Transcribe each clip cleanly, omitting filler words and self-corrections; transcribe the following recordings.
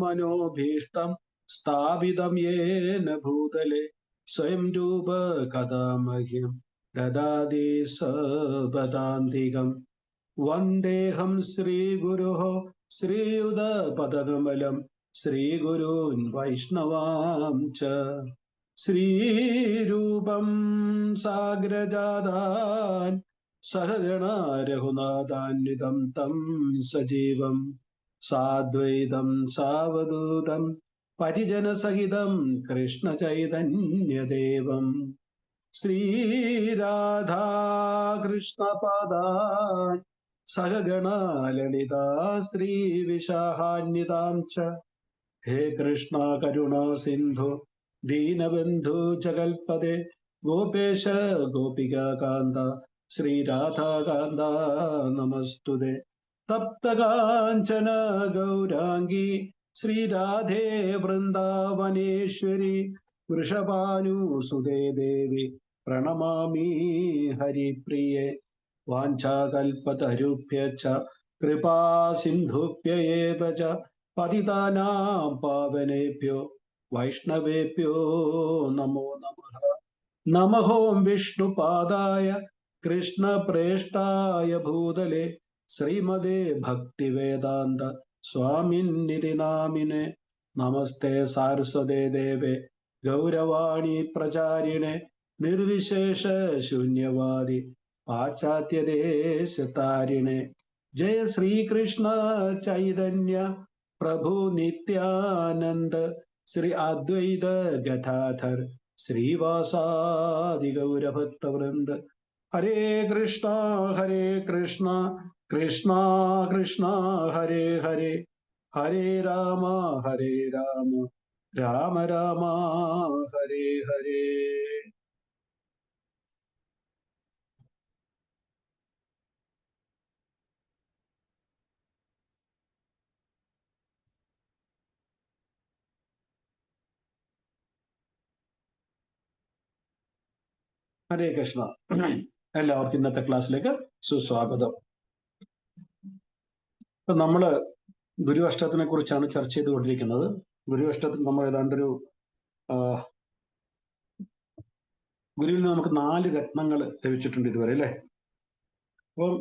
മനോഭീഷ്ടം സ്ഥാപിതം യേന ഭൂതലെ സ്വയം രൂപ കഥാ മഹ്യം ദദാതി സപദാന്തികം. വന്ദേഹം ശ്രീഗുരുഃ ശ്രീയുതപദകമലം ശ്രീഗുരൂൻ വൈഷ്ണവാംച. ശ്രീരൂപം സാഗ്രജാതാൻ സഹഗണ രഘുനാഥാന്വിതം തം സജീവം സാദ്വൈതം സാവധൂതം പരിജനസഹിതം കൃഷ്ണചൈതന്യദേവം. ശ്രീരാധാകൃഷ്ണപാദാൻ സഹഗണ ലളിതാ ശ്രീവിശാഖാന്വിതാം ച. ഹേ കൃഷ്ണ കരുണാ സിന്ധു ദീനബന്ധു ജഗൽപദേ ഗോപേശ ഗോപികാകാന്ത ശ്രീരാധാകാന്ത നമസ്തുതേ. തപ്തകാഞ്ചന ഗൗരാംഗി ശ്രീരാധേ വൃന്ദാവനേശ്വരി വൃഷഭാനുസുതേ ദേവി പ്രണമാമി ഹരിപ്രിയേ. വാഞ്ചാകൽപതരുഭ്യശ്ച കൃപാ സിന്ധുഭ്യയേവ ച പതിതാനാം പാവനേഭ്യോ വൈഷ്ണവേഭ്യോ നമോ നമഃ. നമഃ വിഷ്ണുപാദായ കൃഷ്ണപ്രേഷ്ഠായ ഭൂതലേ ശ്രീമതേ ഭക്തിവേദാന്ത സ്വാമിന്നിതി നാമിനെ. നമസ്തേ സാരസ്വതേ ദേവേ ഗൗരവാണി പ്രചാരിണേ നിർവിശേഷ ശൂന്യവാദി പാശ്ചാത്യദേശതാരിണേ. ജയ ശ്രീകൃഷ്ണ ചൈതന്യ പ്രഭു നിത്യാനന്ദ ശ്രീ അദ്വൈത ഗദാധർ ശ്രീവാസാദി ഗൗരഭക്തവൃന്ദ. ഹരേ കൃഷ്ണ കൃഷ്ണ കൃഷ്ണ ഹരേ ഹരേ, ഹരേ രാമ രാമ രാമ ഹരേ ഹരേ. ഹരേ കൃഷ്ണ. എല്ലാവർക്കും ഇന്നത്തെ ക്ലാസ്സിലേക്ക് സുസ്വാഗതം. ഇപ്പൊ നമ്മള് ഗുരു അഷ്ടകത്തിനെ കുറിച്ചാണ് ചർച്ച ചെയ്തുകൊണ്ടിരിക്കുന്നത്. ഗുരു അഷ്ടകത്തിൽ നമ്മൾ ഏതാണ്ടൊരു ഗുരുവിൽ നിന്ന് നമുക്ക് 4 രത്നങ്ങൾ ലഭിച്ചിട്ടുണ്ട് ഇതുവരെ, അല്ലേ? അപ്പം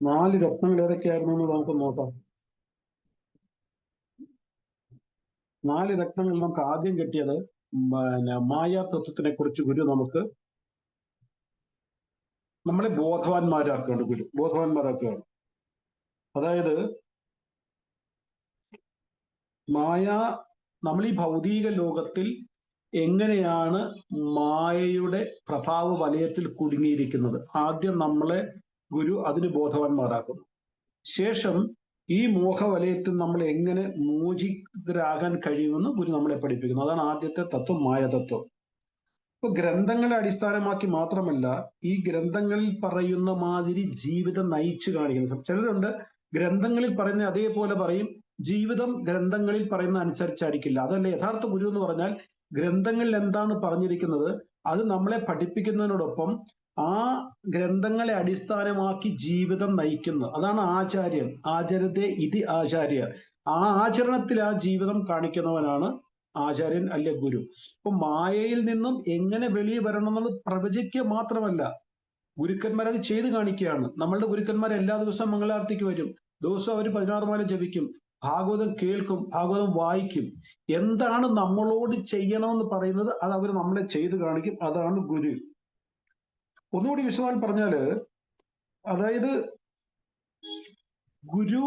4 രത്നങ്ങൾ ഏതൊക്കെയായിരുന്നു എന്ന് നമുക്ക് നോക്കാം. 4 രത്നങ്ങൾ നമുക്ക് ആദ്യം കിട്ടിയത് മായാ തത്വത്തിനെ കുറിച്ച് ഗുരു നമുക്ക് നമ്മളെ ബോധവാന്മാരാക്കുകയാണ്. ഗുരു ബോധവാന്മാരാക്കുകയാണ്. അതായത് നമ്മൾ ഈ ഭൗതിക ലോകത്തിൽ എങ്ങനെയാണ് മായയുടെ പ്രഭാവ വലയത്തിൽ കുടുങ്ങിയിരിക്കുന്നത്, ആദ്യം നമ്മളെ ഗുരു അതിന് ബോധവാന്മാരാക്കുന്നു. ശേഷം ഈ മോഹവലയത്തിൽ നമ്മൾ എങ്ങനെ മോചിതരാകാൻ കഴിയുമെന്ന് ഗുരു നമ്മളെ പഠിപ്പിക്കുന്നു. അതാണ് ആദ്യത്തെ തത്വം, മായതത്വം. ഇപ്പൊ ഗ്രന്ഥങ്ങളെ അടിസ്ഥാനമാക്കി മാത്രമല്ല, ഈ ഗ്രന്ഥങ്ങളിൽ പറയുന്ന മാതിരി ജീവിതം നയിച്ചു കാണിക്കുന്നത്. ചിലരുണ്ട് ഗ്രന്ഥങ്ങളിൽ പറയുന്ന അതേപോലെ പറയും, ജീവിതം ഗ്രന്ഥങ്ങളിൽ പറയുന്ന അനുസരിച്ചായിരിക്കില്ല. അതല്ല യഥാർത്ഥ ഗുരു എന്ന് പറഞ്ഞാൽ ഗ്രന്ഥങ്ങളിൽ എന്താണ് പറഞ്ഞിരിക്കുന്നത് അത് നമ്മളെ പഠിപ്പിക്കുന്നതിനോടൊപ്പം ആ ഗ്രന്ഥങ്ങളെ അടിസ്ഥാനമാക്കി ജീവിതം നയിക്കുന്നു. അതാണ് ആചാര്യൻ. ആചരത്തെ ഇതി ആചാര്യ. ആ ആചരണത്തിൽ ആ ജീവിതം കാണിക്കുന്നവനാണ് ആചാര്യൻ, അല്ലെ ഗുരു. അപ്പൊ മായയിൽ നിന്നും എങ്ങനെ വെളിയെ വരണം എന്നുള്ളത് പ്രവചിക്കുക മാത്രമല്ല, ഗുരുക്കന്മാരത് ചെയ്ത് കാണിക്കുകയാണ്. നമ്മളുടെ ഗുരുക്കന്മാർ എല്ലാ ദിവസവും മംഗളാർത്തിക്ക് വരും, ദിവസം അവർ 16 മാല ജപിക്കും, ഭാഗവതം കേൾക്കും, ഭാഗവതം വായിക്കും. എന്താണ് നമ്മളോട് ചെയ്യണമെന്ന് പറയുന്നത് അത് അവർ നമ്മളെ ചെയ്ത് കാണിക്കും. അതാണ് ഗുരു. ഒന്നുകൂടി വിശദമായി പറഞ്ഞാല്, അതായത് ഗുരു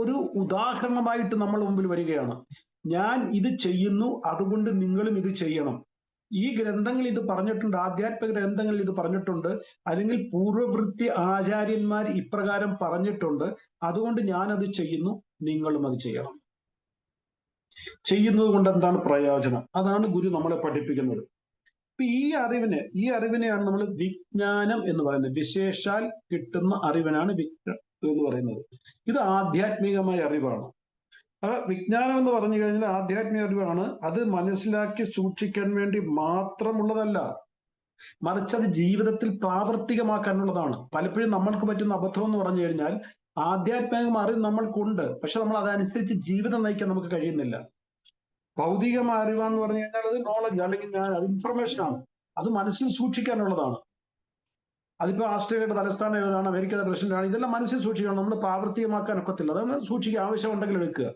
ഒരു ഉദാഹരണമായിട്ട് നമ്മൾ മുമ്പിൽ വരികയാണ്. ഞാൻ ഇത് ചെയ്യുന്നു, അതുകൊണ്ട് നിങ്ങളും ഇത് ചെയ്യണം. ഈ ഗ്രന്ഥങ്ങൾ ഇത് പറഞ്ഞിട്ടുണ്ട്, ആധ്യാത്മിക ഗ്രന്ഥങ്ങളിൽ ഇത് പറഞ്ഞിട്ടുണ്ട്, അല്ലെങ്കിൽ പൂർവവൃത്തി ആചാര്യന്മാർ ഇപ്രകാരം പറഞ്ഞിട്ടുണ്ട്, അതുകൊണ്ട് ഞാനത് ചെയ്യുന്നു, നിങ്ങളും അത് ചെയ്യണം. ചെയ്യുന്നത് കൊണ്ട് എന്താണ് പ്രയോജനം? അതാണ് ഗുരു നമ്മളെ പഠിപ്പിക്കുന്നത്. അപ്പൊ ഈ അറിവിനെയാണ് നമ്മൾ വിജ്ഞാനം എന്ന് പറയുന്നത്. വിശേഷാൽ കിട്ടുന്ന അറിവിനാണ് വിജ്ഞാനം എന്ന് പറയുന്നത്. ഇത് ആധ്യാത്മികമായ അറിവാണ്. വിജ്ഞാനം എന്ന് പറഞ്ഞു കഴിഞ്ഞാൽ ആധ്യാത്മിക അറിവാണ്. അത് മനസ്സിലാക്കി സൂക്ഷിക്കാൻ വേണ്ടി മാത്രമുള്ളതല്ല, മറിച്ച് അത് ജീവിതത്തിൽ പ്രാവർത്തികമാക്കാനുള്ളതാണ്. പലപ്പോഴും നമ്മൾക്ക് പറ്റുന്ന അബദ്ധം എന്ന് പറഞ്ഞു കഴിഞ്ഞാൽ ആധ്യാത്മിക അറിവ് നമ്മൾക്കുണ്ട്, പക്ഷെ നമ്മൾ അതനുസരിച്ച് ജീവിതം നയിക്കാൻ നമുക്ക് കഴിയുന്നില്ല. ഭൗതികമായ അറിവാന്ന് പറഞ്ഞു കഴിഞ്ഞാൽ അത് നോളജ്, അല്ലെങ്കിൽ ഞാൻ അത് ഇൻഫർമേഷൻ ആണ്, അത് മനസ്സിൽ സൂക്ഷിക്കാനുള്ളതാണ്. അതിപ്പോ ആസ്ട്രേലിയയുടെ തലസ്ഥാനം ഏതാണ്, അമേരിക്കയുടെ പ്രസിഡന്റ് ആണ്, ഇതെല്ലാം മനസ്സിൽ സൂക്ഷിക്കണം, നമ്മൾ പ്രാവർത്തികമാക്കാൻ ഒക്കത്തില്ല. അതൊന്ന് സൂക്ഷിക്കുക, ആവശ്യമുണ്ടെങ്കിൽ എടുക്കുക.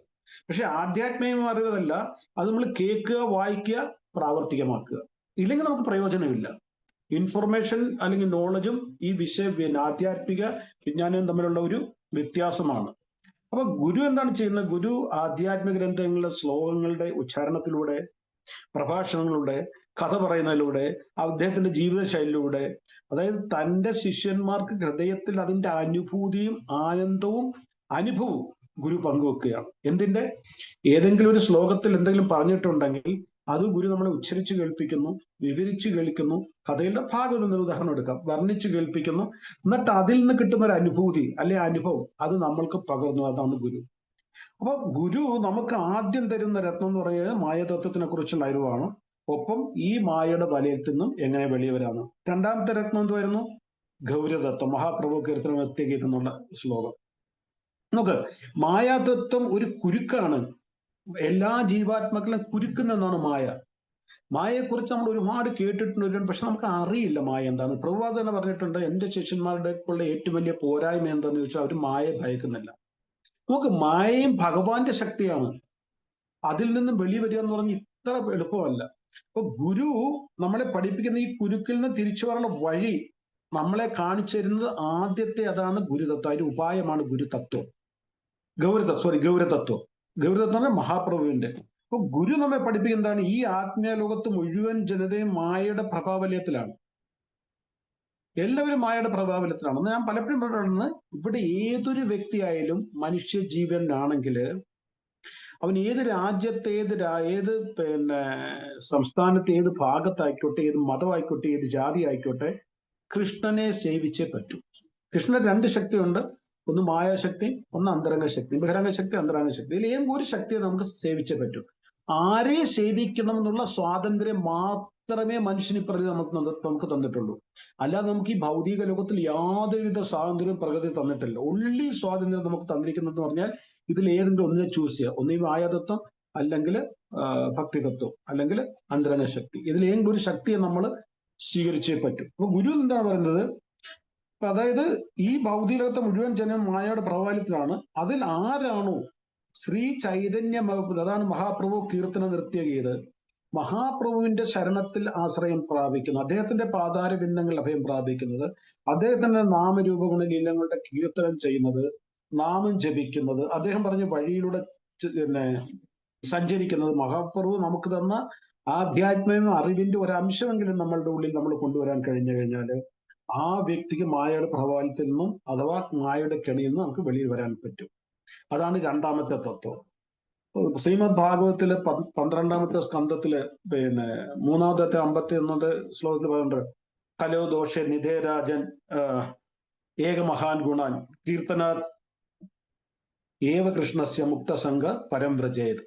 പക്ഷെ ആധ്യാത്മിക അറിവതല്ല, അത് നമ്മൾ കേൾക്കുക, വായിക്കുക, പ്രാവർത്തികമാക്കുക. ഇല്ലെങ്കിൽ നമുക്ക് പ്രയോജനമില്ല. ഇൻഫർമേഷൻ അല്ലെങ്കിൽ നോളജും ഈ ആധ്യാത്മിക വിജ്ഞാനവും തമ്മിലുള്ള ഒരു വ്യത്യാസമാണ്. അപ്പൊ ഗുരു എന്താണ് ചെയ്യുന്നത്? ഗുരു ആധ്യാത്മിക ഗ്രന്ഥങ്ങളിലെ ശ്ലോകങ്ങളുടെ ഉച്ചാരണത്തിലൂടെ, പ്രഭാഷണങ്ങളിലൂടെ, കഥ പറയുന്നതിലൂടെ, അദ്ദേഹത്തിന്റെ ജീവിതശൈലിയിലൂടെ, അതായത് തന്റെ ശിഷ്യന്മാർക്ക് ഹൃദയത്തിൽ അതിന്റെ അനുഭൂതിയും ആനന്ദവും അനുഭവവും ഗുരു പങ്കുവെക്കുകയാണ്. എന്തിന്റെ? ഏതെങ്കിലും ഒരു ശ്ലോകത്തിൽ എന്തെങ്കിലും പറഞ്ഞിട്ടുണ്ടെങ്കിൽ അത് ഗുരു നമ്മളെ ഉച്ചരിച്ച് കേൾപ്പിക്കുന്നു, വിവരിച്ച് കേൾക്കുന്നു. കഥയുടെ ഭാഗം എന്നൊരു ഉദാഹരണം എടുക്കാം, വർണ്ണിച്ച് കേൾപ്പിക്കുന്നു. എന്നിട്ട് അതിൽ നിന്ന് കിട്ടുന്ന ഒരു അനുഭൂതി അല്ലെ അനുഭവം അത് നമ്മൾക്ക് പകർന്നു. അതാണ് ഗുരു. അപ്പൊ ഗുരു നമുക്ക് ആദ്യം തരുന്ന രത്നം എന്ന് പറയുന്നത് മായതത്വത്തിനെ കുറിച്ചുള്ള അറിവാണ്. ഒപ്പം ഈ മായയുടെ വലയത്തിൽ നിന്നും എങ്ങനെ വെളിയെ വരാമെന്ന്. രണ്ടാമത്തെ രത്നം എന്ത് വരുന്നു? ഗൗരതത്വം. മഹാപ്രഭു കീർത്തനം എത്തിക്കിട്ടുന്നുള്ള ശ്ലോകം നോക്ക്. മായാതത്വം ഒരു കുരുക്കാണ്, എല്ലാ ജീവാത്മാക്കളെയും കുരുക്കുന്നതാണ് മായ. മായയെക്കുറിച്ച് നമ്മൾ ഒരുപാട് കേട്ടിട്ടുണ്ട്, പക്ഷെ നമുക്ക് അറിയില്ല മായ എന്താണ്. പ്രഭുപാദ് തന്നെ പറഞ്ഞിട്ടുണ്ട്, എന്റെ ശിഷ്യന്മാരുടെ ഉള്ള ഏറ്റവും വലിയ പോരായ്മ എന്താന്ന് ചോദിച്ചാൽ അവർ മായയെ ഭയക്കുന്നില്ല. നമുക്ക് മായയും ഭഗവാന്റെ ശക്തിയാണ്, അതിൽ നിന്നും വെളിവരിക എന്ന് പറഞ്ഞ് ഇത്ര എളുപ്പമല്ല. അപ്പൊ ഗുരു നമ്മളെ പഠിപ്പിക്കുന്ന ഈ കുരുക്കിൽ നിന്ന് തിരിച്ചു വരാനുള്ള വഴി നമ്മളെ കാണിച്ചു തരുന്നത് ആദ്യത്തെ അതാണ് ഗുരുതത്വം. അതിന്റെ ഉപായമാണ് ഗുരുതത്വം. ഗൗരതത്വം ഗൗരതത്വം മഹാപ്രഭുവിന്റെ. അപ്പൊ ഗുരു നമ്മെ പഠിപ്പിക്കുന്നതാണ് ഈ ആത്മീയ ലോകത്ത് മുഴുവൻ ജനതയും മായയുടെ പ്രഭാവലയത്തിലാണ്. എല്ലാവരും മായയുടെ പ്രഭാവലത്തിലാണ്. ഞാൻ പലപ്പോഴും പറയുന്നത്, ഇവിടെ ഏതൊരു വ്യക്തിയായാലും മനുഷ്യ ജീവനാണെങ്കിൽ അവൻ ഏത് രാജ്യത്ത്, ഏത് സംസ്ഥാനത്ത്, ഏത് ഭാഗത്തായിക്കോട്ടെ, ഏത് മതമായിക്കോട്ടെ, ഏത് ജാതി ആയിക്കോട്ടെ, കൃഷ്ണനെ സേവിച്ചേ പറ്റൂ. കൃഷ്ണന് രണ്ട് ശക്തിയുണ്ട്, ഒന്ന് മായാശക്തി, ഒന്ന് അന്തരംഗ ശക്തി. ബഹിരംഗ ശക്തി, അന്തരംഗ ശക്തി. ഇതിൽ ഏതെങ്കിലും ഒരു ശക്തിയെ നമുക്ക് സേവിച്ചേ പറ്റൂ. ആരെ സേവിക്കണം എന്നുള്ള സ്വാതന്ത്ര്യം മാത്രമേ മനുഷ്യന് പ്രകൃതി നമുക്ക് തന്നിട്ടുള്ളൂ. അല്ലാതെ നമുക്ക് ഈ ഭൗതിക ലോകത്തിൽ യാതൊരുവിധ സ്വാതന്ത്ര്യവും പ്രകൃതി തന്നിട്ടില്ല. ഉള്ളി സ്വാതന്ത്ര്യം നമുക്ക് തന്നിരിക്കുന്നത് പറഞ്ഞാൽ ഇതിൽ ഏതെങ്കിലും ഒന്നിനെ ചൂസ് ചെയ്യുക. ഒന്നീ മായാതത്വം, അല്ലെങ്കിൽ ഭക്തിതത്വം, അല്ലെങ്കിൽ അന്തരംഗ ശക്തി. ഇതിൽ ഏതെങ്കിലും ഒരു ശക്തിയെ നമ്മൾ സ്വീകരിച്ചേ പറ്റൂ. അപ്പൊ ഗുരു എന്താണ് പറയുന്നത്? അതായത് ഈ ഭൗതിക ലോകത്തെ മുഴുവൻ ജനം മായയുടെ പ്രഭാവലത്തിലാണ്. അതിൽ ആരാണോ ശ്രീ ചൈതന്യ, അതാണ് മഹാപ്രഭു കീർത്തന നൃത്യഗീത്, മഹാപ്രഭുവിന്റെ ശരണത്തിൽ ആശ്രയം പ്രാപിക്കുന്നു, അദ്ദേഹത്തിന്റെ പാതാര ബിന്ദങ്ങളിൽ അഭയം പ്രാപിക്കുന്നത്, അദ്ദേഹത്തിന്റെ നാമരൂപഗുണ ലീലങ്ങളുടെ കീർത്തനം ചെയ്യുന്നത്, നാമം ജപിക്കുന്നത്, അദ്ദേഹം പറഞ്ഞ വഴിയിലൂടെ സഞ്ചരിക്കുന്നത്, മഹാപ്രഭു നമുക്ക് തന്ന ആധ്യാത്മിക അറിവിന്റെ ഒരു അംശമെങ്കിലും നമ്മളുടെ ഉള്ളിൽ നമ്മൾ കൊണ്ടുവരാൻ കഴിഞ്ഞാൽ ആ വ്യക്തിക്ക് മായയുടെ പ്രഭാവത്തിൽ നിന്നും, അഥവാ മായയുടെ കെണിയിൽ നിന്നും നമുക്ക് വെളിയിൽ വരാൻ പറ്റും. അതാണ് രണ്ടാമത്തെ തത്വം. ശ്രീമദ് ഭാഗവത്തില് 12ാമത്തെ സ്കന്ധത്തില് മൂന്നാമത്തെ 51 ശ്ലോകത്തിൽ പറയുന്നുണ്ട്, കലോ ദോഷ നിധേരാജൻ ഏക മഹാൻ ഗുണാൻ കീർത്തന ഏവ കൃഷ്ണസ്യ മുക്തസംഗ പരം വ്രജേത്.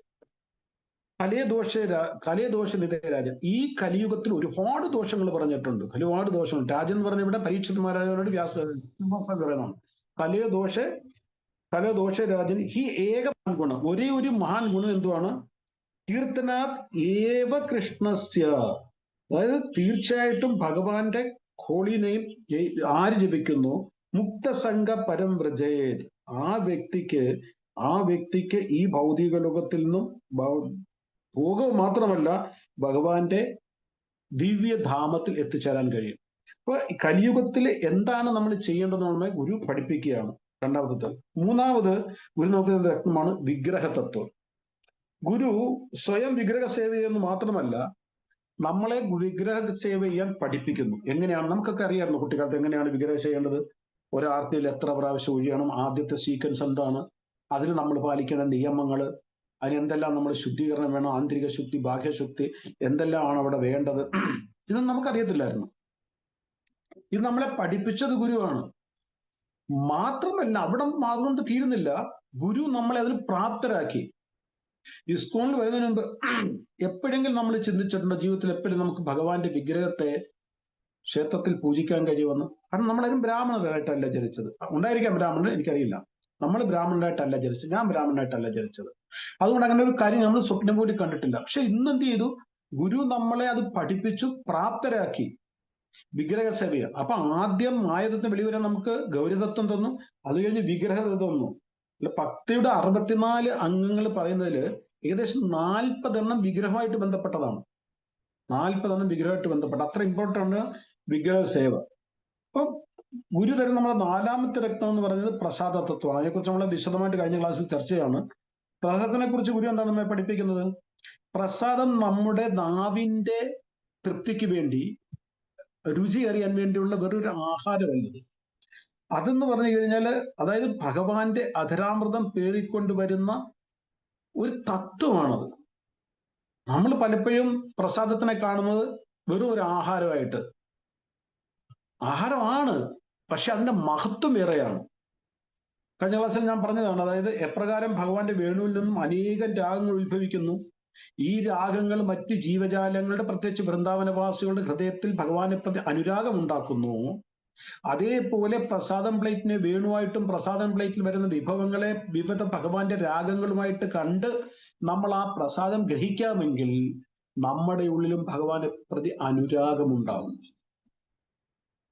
കലേ ദോഷ നിധേരാജൻ. ഈ കലിയുഗത്തിൽ ഒരുപാട് ദോഷങ്ങൾ പറഞ്ഞിട്ടുണ്ട്, ഒരുപാട് ദോഷങ്ങൾ. രാജൻ പറഞ്ഞ ഇവിടെ പരീക്ഷിത് മഹാരാജനോട് പറയണം. കലദോഷ രാജൻ ഹി ഏക മഹാൻ ഗുണം. ഒരേ ഒരു മഹാൻ ഗുണം എന്തുവാണ്? കീർത്തനാത് ഏവ കൃഷ്ണസ്യ. അതായത് തീർച്ചയായിട്ടും ഭഗവാന്റെ ഹോളി നെയിം ആര് ജപിക്കുന്നു, മുക്തസംഗ പരം വ്രജേത്, ആ വ്യക്തിക്ക് ഈ ഭൗതിക ലോകത്തിൽ നിന്നും ഭോഗം മാത്രമല്ല ഭഗവാന്റെ ദിവ്യധാമത്തിൽ എത്തിച്ചേരാൻ കഴിയും. അപ്പൊ കലിയുഗത്തിൽ എന്താണ് നമ്മൾ ചെയ്യേണ്ടതെന്ന് ഗുരു പഠിപ്പിക്കുകയാണ്. രണ്ടാമത്തെ. മൂന്നാമത് ഗുരു നോക്കുന്ന രത്നമാണ് വിഗ്രഹതത്വം. ഗുരു സ്വയം വിഗ്രഹ സേവ ചെയ്യുന്നു മാത്രമല്ല, നമ്മളെ വിഗ്രഹ സേവ ചെയ്യാൻ പഠിപ്പിക്കുന്നു. എങ്ങനെയാണ്? നമുക്കൊക്കെ അറിയാമായിരുന്നു കുട്ടിക്കാലത്ത് എങ്ങനെയാണ് വിഗ്രഹ ചെയ്യേണ്ടത്. ഒരാർത്തിയിൽ എത്ര പ്രാവശ്യം ഒഴിയണം, ആദ്യത്തെ സീക്വൻസ് എന്താണ്, അതിൽ നമ്മൾ പാലിക്കേണ്ട നിയമങ്ങൾ, അതിന് എന്തെല്ലാം നമ്മൾ ശുദ്ധീകരണം വേണം, ആന്തരിക ശുദ്ധി, ബാഹ്യശുദ്ധി, എന്തെല്ലാമാണ് അവിടെ വേണ്ടത്, ഇതൊന്നും നമുക്കറിയത്തില്ലായിരുന്നു. ഇത് നമ്മളെ പഠിപ്പിച്ചത് ഗുരുവാണ്. മാത്രമല്ല അവിടെ അതുകൊണ്ട് തീരുന്നില്ല, ഗുരു നമ്മളെ അതിന് പ്രാപ്തരാക്കി. ഇസ്കോണിൽ വരുന്നതിന് മുമ്പ് എപ്പോഴെങ്കിലും നമ്മൾ ചിന്തിച്ചിട്ടുണ്ട് ജീവിതത്തിൽ എപ്പോഴും നമുക്ക് ഭഗവാന്റെ വിഗ്രഹത്തെ ക്ഷേത്രത്തിൽ പൂജിക്കാൻ കഴിയുമെന്ന്? കാരണം നമ്മളാരും ബ്രാഹ്മണരായിട്ടല്ല ജനിച്ചത്. ഉണ്ടായിരിക്കാം ബ്രാഹ്മണൻ, എനിക്കറിയില്ല. നമ്മൾ ബ്രാഹ്മണനായിട്ടല്ല ജനിച്ചത്, ഞാൻ ബ്രാഹ്മണനായിട്ടല്ല ജനിച്ചത്. അതുകൊണ്ട് അങ്ങനെ ഒരു കാര്യം നമ്മൾ സ്വപ്നം പോലും കണ്ടിട്ടില്ല. പക്ഷെ ഇന്ന് എന്ത് ചെയ്തു? ഗുരു നമ്മളെ അത് പഠിപ്പിച്ചു, പ്രാപ്തരാക്കി വിഗ്രഹ സേവയ. അപ്പൊ ആദ്യം മായതത്വം വെളിവരാൻ നമുക്ക് ഗൗരതത്വം തന്നു, അത് കഴിഞ്ഞ് വിഗ്രഹത തന്നു. ഭക്തിയുടെ 64 അംഗങ്ങൾ പറയുന്നതിൽ ഏകദേശം 40 വിഗ്രഹമായിട്ട് ബന്ധപ്പെട്ടതാണ്. 40 വിഗ്രഹമായിട്ട് ബന്ധപ്പെട്ട, അത്ര ഇമ്പോർട്ടൻ്റ് ആണ് വിഗ്രഹ സേവ. അപ്പൊ ഗുരു തരുന്ന നമ്മുടെ 4ാമത്തെ രത്നം എന്ന് പറയുന്നത് പ്രസാദ തത്വം. അതിനെക്കുറിച്ച് നമ്മൾ വിശദമായിട്ട് കഴിഞ്ഞ ക്ലാസ്സിൽ ചർച്ച ചെയ്യാണ്. പ്രസാദത്തിനെ കുറിച്ച് ഗുരു എന്താണ് നമ്മെ പഠിപ്പിക്കുന്നത്? പ്രസാദം നമ്മുടെ നാവിന്റെ തൃപ്തിക്ക് വേണ്ടി, രുചി അറിയാൻ വേണ്ടിയുള്ള വെറൊരു ആഹാരമല്ലത്. അതെന്ന് പറഞ്ഞു കഴിഞ്ഞാൽ, അതായത് ഭഗവാന്റെ അധരാമൃതം പേറിക്കൊണ്ടുവരുന്ന ഒരു തത്വമാണത്. നമ്മൾ പലപ്പോഴും പ്രസാദത്തിനെ കാണുന്നത് വെറും ഒരു ആഹാരമായിട്ട്. ആഹാരമാണ്, പക്ഷെ അതിന്റെ മഹത്വം വേറെയാണ്. കഴിഞ്ഞ ക്ലാസ്സിൽ ഞാൻ പറഞ്ഞതാണ്, അതായത് എപ്രകാരം ഭഗവാന്റെ വേണുവിൽ നിന്നും അനേകം രാഗങ്ങൾ ഉത്ഭവിക്കുന്നു. ഈ രാഗങ്ങൾ മറ്റ് ജീവജാലങ്ങളുടെ, പ്രത്യേകിച്ച് വൃന്ദാവനവാസികളുടെ ഹൃദയത്തിൽ ഭഗവാനെ പ്രതി അനുരാഗം ഉണ്ടാക്കുന്നു. അതേപോലെ പ്രസാദം പ്ലേറ്റിനെ വേണുവായിട്ടും പ്രസാദം പ്ലേറ്റിൽ വരുന്ന വിഭവങ്ങളെ വിവിധ ഭഗവാന്റെ രാഗങ്ങളുമായിട്ട് കണ്ട് നമ്മൾ ആ പ്രസാദം ഗ്രഹിക്കാമെങ്കിൽ നമ്മുടെ ഉള്ളിലും ഭഗവാനെ പ്രതി അനുരാഗമുണ്ടാവും.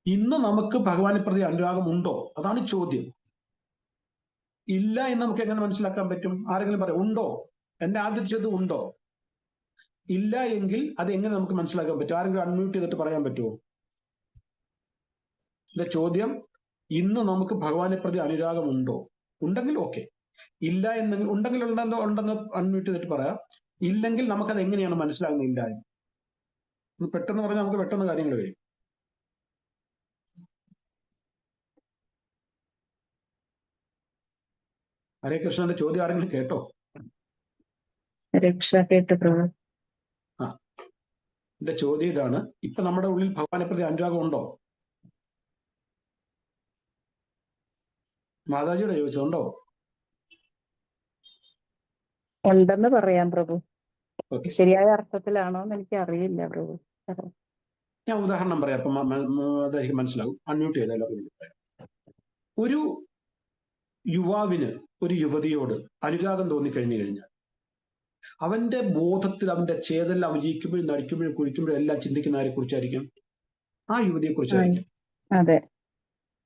ഇന്ന് നമുക്ക് ഭഗവാനെ പ്രതി അനുരാഗമുണ്ടോ? അതാണ് ചോദ്യം. ഇല്ല എന്ന് നമുക്ക് എങ്ങനെ മനസ്സിലാക്കാൻ പറ്റും? ആരെങ്കിലും പറയാം ഉണ്ടോ? എന്റെ ആദ്യത്തെ ചോദ്യം ഉണ്ടോ? ഇല്ല എങ്കിൽ അത് എങ്ങനെ നമുക്ക് മനസ്സിലാക്കാൻ പറ്റും? ആരെങ്കിലും അൺമ്യൂട്ട് ചെയ്തിട്ട് പറയാൻ പറ്റുമോ? എന്റെ ചോദ്യം, ഇന്ന് നമുക്ക് ഭഗവാനെ പ്രതി അനുരാഗമുണ്ടോ? ഉണ്ടെങ്കിൽ ഓക്കെ. ഇല്ല എന്നെങ്കിൽ, ഉണ്ടെങ്കിൽ ഉണ്ടെന്ന് അൺമ്യൂട്ട് ചെയ്തിട്ട് പറയാം. ഇല്ലെങ്കിൽ നമുക്കത് എങ്ങനെയാണ് മനസ്സിലാകുന്നത്? ഇല്ല എന്ന് പെട്ടെന്ന് പറഞ്ഞാൽ നമുക്ക് പെട്ടെന്ന് കാര്യങ്ങൾ കഴിയും. ഹരേ കൃഷ്ണന്റെ ചോദ്യം ആരെങ്കിലും കേട്ടോ? ആ, എന്റെ ചോദ്യം ഇതാണ്, ഇപ്പൊ നമ്മുടെ ഉള്ളിൽ ഭഗവാനെ പ്രതി അനുരാഗം ഉണ്ടോ? മാതാജിയുടെ ചോദിച്ചതുണ്ടോ? ഉണ്ടെന്ന് പറയാം പ്രഭു. ശരിയായ അർത്ഥത്തിലാണോ എന്ന് എനിക്ക് അറിയില്ല പ്രഭു. ഞാൻ ഉദാഹരണം പറയാം, അപ്പൊ അതായിരിക്കും മനസ്സിലാവും. അൺമ്യൂട്ട് ചെയ്താലോ. ഒരു യുവാവിന് ഒരു യുവതിയോട് അനുരാഗം തോന്നിക്കഴിഞ്ഞു കഴിഞ്ഞാൽ അവന്റെ ബോധത്തിൽ, അവന്റെ ചേതലിൽ അവജിക്കുമ്പോഴും നടിക്കുമ്പോഴും കുഴിക്കുമ്പോഴും എല്ലാം ചിന്തിക്കുന്ന ആരെ കുറിച്ചായിരിക്കും? ആ യുവതിയെ കുറിച്ചായിരിക്കും. അതെ.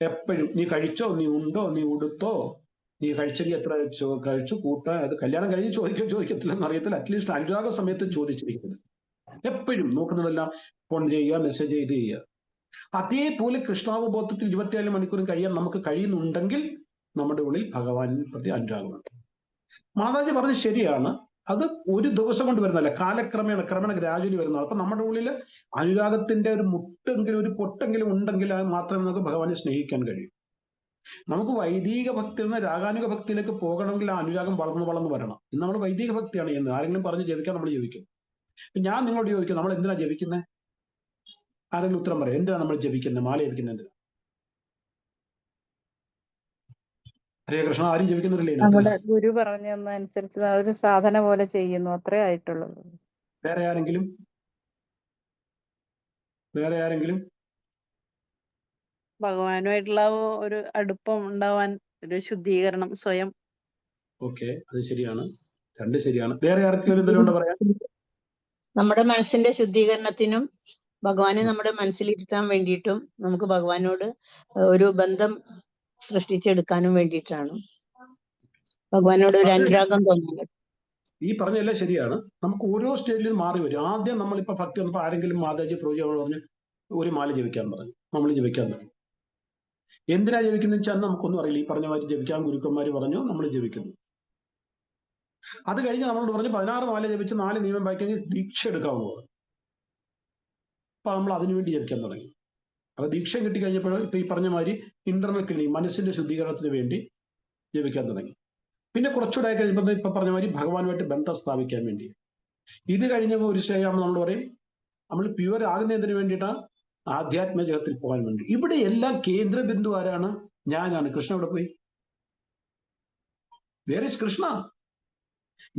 എപ്പോഴും നീ കഴിച്ചോ, നീ ഉണ്ടോ, നീ ഉടുത്തോ, നീ കഴിച്ചെങ്കിൽ എത്ര കഴിച്ചു, കൂട്ടാൻ, അത് കല്യാണം കഴിഞ്ഞ് ചോദിക്കത്തില്ലെന്ന് അറിയത്തില്ല, അറ്റ്ലീസ്റ്റ് അനുരാഗ സമയത്ത് ചോദിച്ചിരിക്കുന്നത്. എപ്പോഴും നോക്കുന്നതെല്ലാം ഫോൺ ചെയ്യുക, മെസ്സേജ് ചെയ്യുക. അതേപോലെ കൃഷ്ണാവബോധത്തിൽ 24 മണിക്കൂറും കഴിയാൻ നമുക്ക് കഴിയുന്നുണ്ടെങ്കിൽ നമ്മുടെ ഉള്ളിൽ ഭഗവാനെ പ്രതി അനുരാഗമുണ്ട്. മാതാജി പറഞ്ഞത് ശരിയാണ്. അത് ഒരു ദിവസം കൊണ്ട് വരുന്നതല്ല, ക്രമേണ ഗ്രാജുവലി വരുന്നതാണ്. അപ്പൊ നമ്മുടെ ഉള്ളിൽ അനുരാഗത്തിന്റെ ഒരു മുട്ടെങ്കിലും, ഒരു പൊട്ടെങ്കിലും ഉണ്ടെങ്കിൽ അത് മാത്രമേ നമുക്ക് ഭഗവാനെ സ്നേഹിക്കാൻ കഴിയൂ. നമുക്ക് വൈദിക ഭക്തിയിൽ നിന്ന് രാഗാനുക ഭക്തിയിലേക്ക് പോകണമെങ്കിൽ ആ അനുരാഗം വളർന്നു വരണം. ഇന്ന് നമ്മൾ വൈദിക ഭക്തിയാണ് ചെയ്യുന്നത്. ആരെങ്കിലും പറഞ്ഞ് ജപിക്കാൻ നമ്മൾ ജപിക്കും. ഞാൻ നിങ്ങളോട് ചോദിക്കും, നമ്മൾ എന്തിനാ ജപിക്കുന്നത്? ആരെങ്കിലും ഉത്തരം പറയാം. എന്തിനാണ് നമ്മൾ ജപിക്കുന്നത്? മാല ജപിക്കുന്നത് എന്തിനാ? ഹരേ കൃഷ്ണ, ആരും ജപിക്കുന്നില്ലേ? നമ്മുടെ ഗുരു പറഞ്ഞതനുസരിച്ച് ഒരു സാധന പോലെ ചെയ്യുന്നു, അത്രേ ആയിട്ടുള്ളൂ. വേറെ ആരെങ്കിലും? ഭഗവാനുമായിട്ടുള്ള ഒരു അടുപ്പം ഉണ്ടാവാൻ, ഒരു ശുദ്ധീകരണം സ്വയം. ഓക്കെ, അത് ശരിയാണ്. രണ്ട് ശരിയാണ്. വേറെ ആർക്കെങ്കിലും എന്തെങ്കിലും പറയാം? നമ്മുടെ മനസ്സിന്റെ ശുദ്ധീകരണത്തിനും ഭഗവാനെ നമ്മുടെ മനസ്സിലിരുത്താൻ വേണ്ടിയിട്ടും നമുക്ക് ഭഗവാനോട് ഒരു ബന്ധം സൃഷ്ടിച്ചെടുക്കാനും വേണ്ടിയിട്ടാണ് ഭഗവാനോട് ഒരു അനുരാഗം തോന്നുന്നത്. ഈ പറഞ്ഞതെല്ലാം ശരിയാണ്. നമുക്ക് ഓരോ സ്റ്റേജിലും മാറി വരും. ആദ്യം നമ്മളിപ്പോ ഭക്തി വന്നപ്പോൾ ആരെങ്കിലും മാതാജി പ്രോജയോട് പറഞ്ഞ് ഒരു മാല ജപിക്കാൻ പറഞ്ഞു, നമ്മൾ ജപിക്കാൻ തുടങ്ങി. എന്തിനാ ജപിക്കുന്ന വെച്ചാൽ നമുക്കൊന്നും അറിയില്ല. ഈ പറഞ്ഞ മാതിരി ജപിക്കാൻ ഗുരുക്കന്മാര് പറഞ്ഞു, നമ്മൾ ജപിക്കുന്നു. അത് കഴിഞ്ഞ് നമ്മളോട് പറഞ്ഞു 16 മാല ജപിച്ച് 4 നിയമം വായിക്കഴിഞ്ഞ് ദീക്ഷ എടുക്കാമെന്ന് പറഞ്ഞു. അപ്പൊ നമ്മൾ അതിനുവേണ്ടി ജപിക്കാൻ തുടങ്ങി. അപ്പൊ ദീക്ഷ കിട്ടിക്കഴിഞ്ഞപ്പോൾ ഇപ്പൊ ഈ പറഞ്ഞ മാതിരി ഇന്റർണൽ ക്ലീനിങ്, മനസ്സിന്റെ ശുദ്ധീകരണത്തിന് വേണ്ടി ജപിക്കാൻ തുടങ്ങി. പിന്നെ കുറച്ചുകൂടെ കഴിയുമ്പോൾ ഇപ്പൊ പറഞ്ഞ മാതിരി ഭഗവാനുമായിട്ട് ബന്ധം സ്ഥാപിക്കാൻ വേണ്ടി. ഇത് കഴിഞ്ഞപ്പോൾ ഒരു സ്റ്റേജ് ആകുമ്പോൾ നമ്മൾ പറയും നമ്മൾ പ്യുവർ ആകുന്നതിന് വേണ്ടിയിട്ടാണ് ആധ്യാത്മ ജഗത്തിൽ പോകാൻ വേണ്ടി. ഇവിടെ എല്ലാം കേന്ദ്ര ബിന്ദു ആരാണ്? ഞാനാണ്. കൃഷ്ണ ഇവിടെ പോയി? Where is Krishna?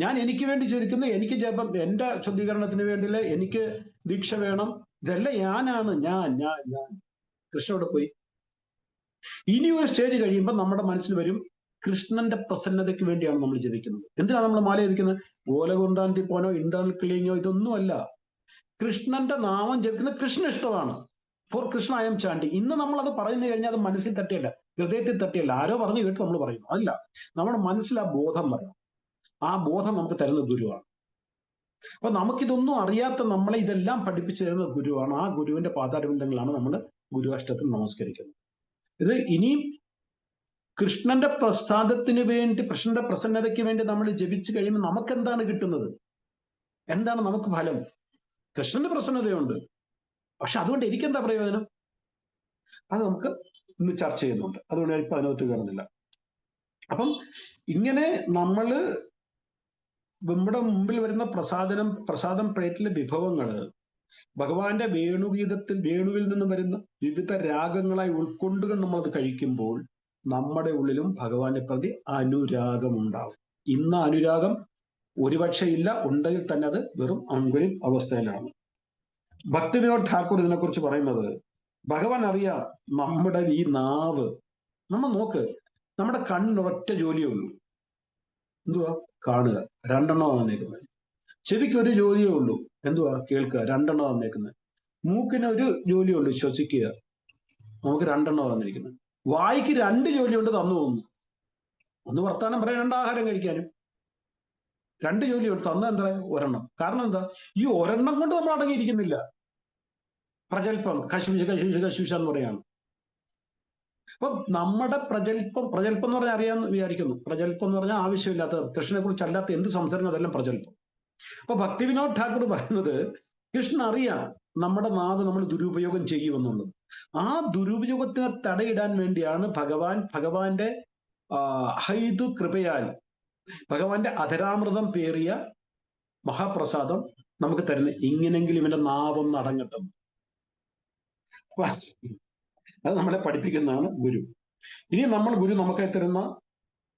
ഞാൻ എനിക്ക് വേണ്ടി ചോദിക്കുന്നു, എനിക്ക് ജപം, എന്റെ ശുദ്ധീകരണത്തിന് വേണ്ടിയില്ല, എനിക്ക് ദീക്ഷ വേണം, ഇതെല്ലാം ഞാനാണ്. ഞാൻ ഞാൻ ഞാൻ കൃഷ്ണ ഇവിടെ പോയി? ഇനി ഒരു സ്റ്റേജ് കഴിയുമ്പോൾ നമ്മുടെ മനസ്സിൽ വരും കൃഷ്ണന്റെ പ്രസന്നതയ്ക്ക് വേണ്ടിയാണ് നമ്മൾ ജപിക്കുന്നത്. എന്തിനാണ് നമ്മൾ മാല ജപിക്കുന്നത്? ഓലകുന്താന്തി പോനോ ഇന്റർണൽ ക്ലീനിങ്ങോ ഇതൊന്നുമല്ല. കൃഷ്ണന്റെ നാമം ജപിക്കുന്നത് കൃഷ്ണ ഇഷ്ടമാണ്. For Krishna I am chanting. ഇന്ന് നമ്മൾ അത് പറഞ്ഞു കഴിഞ്ഞാൽ അത് മനസ്സിൽ തട്ടിയല്ല, ഹൃദയത്തിൽ തട്ടിയല്ല, ആരോ പറഞ്ഞു കേട്ട് നമ്മൾ പറയുന്നു. അല്ല, നമ്മുടെ മനസ്സിൽ ആ ബോധം വരണം. ആ ബോധം നമുക്ക് തരുന്ന ഗുരുവാണ്. അപ്പൊ നമുക്കിതൊന്നും അറിയാത്ത നമ്മളെ ഇതെല്ലാം പഠിപ്പിച്ചു തരുന്ന ഗുരുവാണ്. ആ ഗുരുവിന്റെ പാതാരബിന്ദങ്ങളാണ് നമ്മൾ ഗുരുവാഷ്ടത്തിൽ നമസ്കരിക്കുന്നത്. ഇത് ഇനിയും കൃഷ്ണന്റെ പ്രസാദത്തിന് വേണ്ടി, കൃഷ്ണന്റെ പ്രസന്നതയ്ക്ക് വേണ്ടി നമ്മൾ ജപിച്ചു കഴിയുമ്പോൾ നമുക്ക് എന്താണ് കിട്ടുന്നത്? എന്താണ് നമുക്ക് ഫലം? കൃഷ്ണന്റെ പ്രസന്നതയുണ്ട്, പക്ഷെ അതുകൊണ്ട് എനിക്കെന്താ പ്രയോജനം? അത് നമുക്ക് ഇന്ന് ചർച്ച ചെയ്യുന്നുണ്ട്. അതുകൊണ്ട് ഞാൻ ഇപ്പൊ അതിനകത്ത് കയറുന്നില്ല. അപ്പം ഇങ്ങനെ നമ്മള് നമ്മുടെ മുമ്പിൽ വരുന്ന പ്രസാദം പ്ലേറ്റിലെ വിഭവങ്ങള് ഭഗവാന്റെ വേണുവിൽ നിന്ന് വരുന്ന വിവിധ രാഗങ്ങളായി ഉൾക്കൊണ്ടുകൊണ്ട് നമ്മളത് കഴിക്കുമ്പോൾ നമ്മുടെ ഉള്ളിലും ഭഗവാനെ പ്രതി അനുരാഗം ഉണ്ടാവും. ഇന്ന് അനുരാഗം ഒരുപക്ഷെ ഇല്ല, ഉണ്ടെങ്കിൽ തന്നെ അത് വെറും അങ്കുരി അവസ്ഥയിലാണ്. ഭക്തിവിനോദ് ഠാക്കൂർ ഇതിനെക്കുറിച്ച് പറയുന്നത്, ഭഗവാൻ അറിയാം നമ്മുടെ ഈ നാവ്. നമ്മൾ നോക്ക്, നമ്മുടെ കണ്ണിനൊറ്റ ജോലിയേ ഉള്ളൂ, എന്തുവാ? കാണുക. രണ്ടെണ്ണം വന്നേക്കുന്നത്. ചെവിക്ക് ഒരു ജോലിയേ ഉള്ളൂ, എന്തുവാ? കേൾക്കുക. രണ്ടെണ്ണം വന്നേക്കുന്നത്. മൂക്കിന് ഒരു ജോലിയേ ഉള്ളൂ, ശ്വസിക്കുക. നമുക്ക് രണ്ടെണ്ണം വന്നിരിക്കുന്നത്. വായിക്ക് 2 ജോലിയുണ്ട്, തന്നു പോകുന്നു. ഒന്ന് വർത്താനം പറയാൻ, 2 ആഹാരം കഴിക്കാനും 2 ജോലിയുണ്ട്. തന്ന എന്താ? ഒരെണ്ണം. കാരണം എന്താ? ഈ ഒരെണ്ണം കൊണ്ട് നമ്മൾ അടങ്ങിയിരിക്കുന്നില്ല. പ്രജൽപ്പം, കശുവിശ എന്ന് പറയാണ്. അപ്പൊ നമ്മുടെ പ്രജൽപ്പം എന്ന് പറഞ്ഞാൽ അറിയാമെന്ന് വിചാരിക്കുന്നു. പ്രജൽപ്പം എന്ന് പറഞ്ഞാൽ ആവശ്യമില്ലാത്ത, കൃഷ്ണനെ കുറിച്ച് അല്ലാത്ത എന്ത് സംസാരം അതെല്ലാം പ്രജൽപ്പം. അപ്പൊ ഭക്തിവിനോദ് ഠാക്കൂർ പറയുന്നത്, കൃഷ്ണൻ അറിയാം നമ്മുടെ നാവ് നമ്മൾ ദുരുപയോഗം ചെയ്യുമെന്നുള്ളത്. ആ ദുരുപയോഗത്തിനെ തടയിടാൻ വേണ്ടിയാണ് ഭഗവാന്റെ ഹൈതു കൃപയാൽ, ഭഗവാന്റെ അധരാമൃതം പേറിയ മഹാപ്രസാദം നമുക്ക് തരുന്നത്. ഇങ്ങനെങ്കിലും ഇവന്റെ നാവൊന്ന് അടങ്ങട്ടും. അത് നമ്മളെ പഠിപ്പിക്കുന്നതാണ് ഗുരു. ഇനി ഗുരു നമുക്കായി തരുന്ന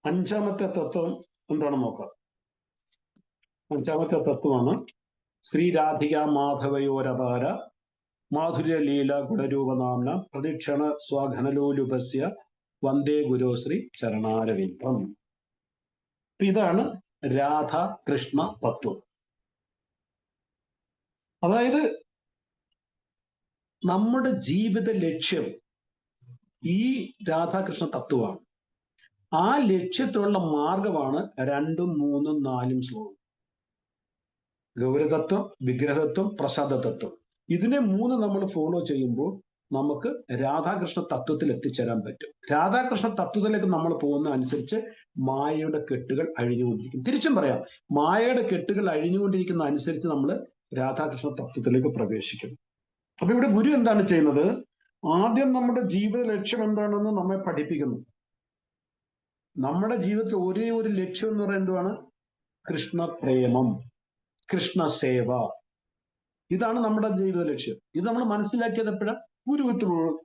5ാമത്തെ തത്വം എന്താണെന്ന് നോക്കാം. 5ാമത്തെ തത്വമാണ് ശ്രീരാധിക മാധവയോരപാര മാധുര്യ ലീല ഗുണരൂപനാംന പ്രദക്ഷിണ സ്വാഘനലോലുപസ്യ വന്ദേ ഗുരുശ്രീ ചരണാരവിന്ദം. ഇതാണ് രാധാ കൃഷ്ണ തത്വം. അതായത് നമ്മുടെ ജീവിത ലക്ഷ്യം ഈ രാധാകൃഷ്ണ തത്വമാണ്. ആ ലക്ഷ്യത്തിലുള്ള മാർഗമാണ് 2ഉം 3ഉം 4ഉം ശ്ലോകം. ഗൗരതത്വം, വിഗ്രഹതത്വം, പ്രസാദതത്വം. ഇതിനെ 3 നമ്മൾ ഫോളോ ചെയ്യുമ്പോൾ നമുക്ക് രാധാകൃഷ്ണ തത്വത്തിൽ എത്തിച്ചേരാൻ പറ്റും. രാധാകൃഷ്ണ തത്വത്തിലേക്ക് നമ്മൾ പോകുന്ന അനുസരിച്ച് മായയുടെ കെട്ടുകൾ അഴിഞ്ഞുകൊണ്ടിരിക്കും. തിരിച്ചും പറയാം, മായയുടെ കെട്ടുകൾ അഴിഞ്ഞുകൊണ്ടിരിക്കുന്ന അനുസരിച്ച് നമ്മൾ രാധാകൃഷ്ണ തത്വത്തിലേക്ക് പ്രവേശിക്കും. അപ്പൊ ഇവിടെ ഗുരു എന്താണ് ചെയ്യുന്നത്? ആദ്യം നമ്മുടെ ജീവിത ലക്ഷ്യം എന്താണെന്ന് നമ്മെ പഠിപ്പിക്കുന്നു. നമ്മുടെ ജീവിതത്തിൽ ഒരേ ഒരു ലക്ഷ്യം എന്ന് പറയുന്നത് എന്തുവാണ്? കൃഷ്ണപ്രേമം, കൃഷ്ണസേവ. ഇതാണ് നമ്മുടെ ജീവിത ലക്ഷ്യം. ഇത് നമ്മൾ മനസ്സിലാക്കിയത് എപ്പോഴാണ്?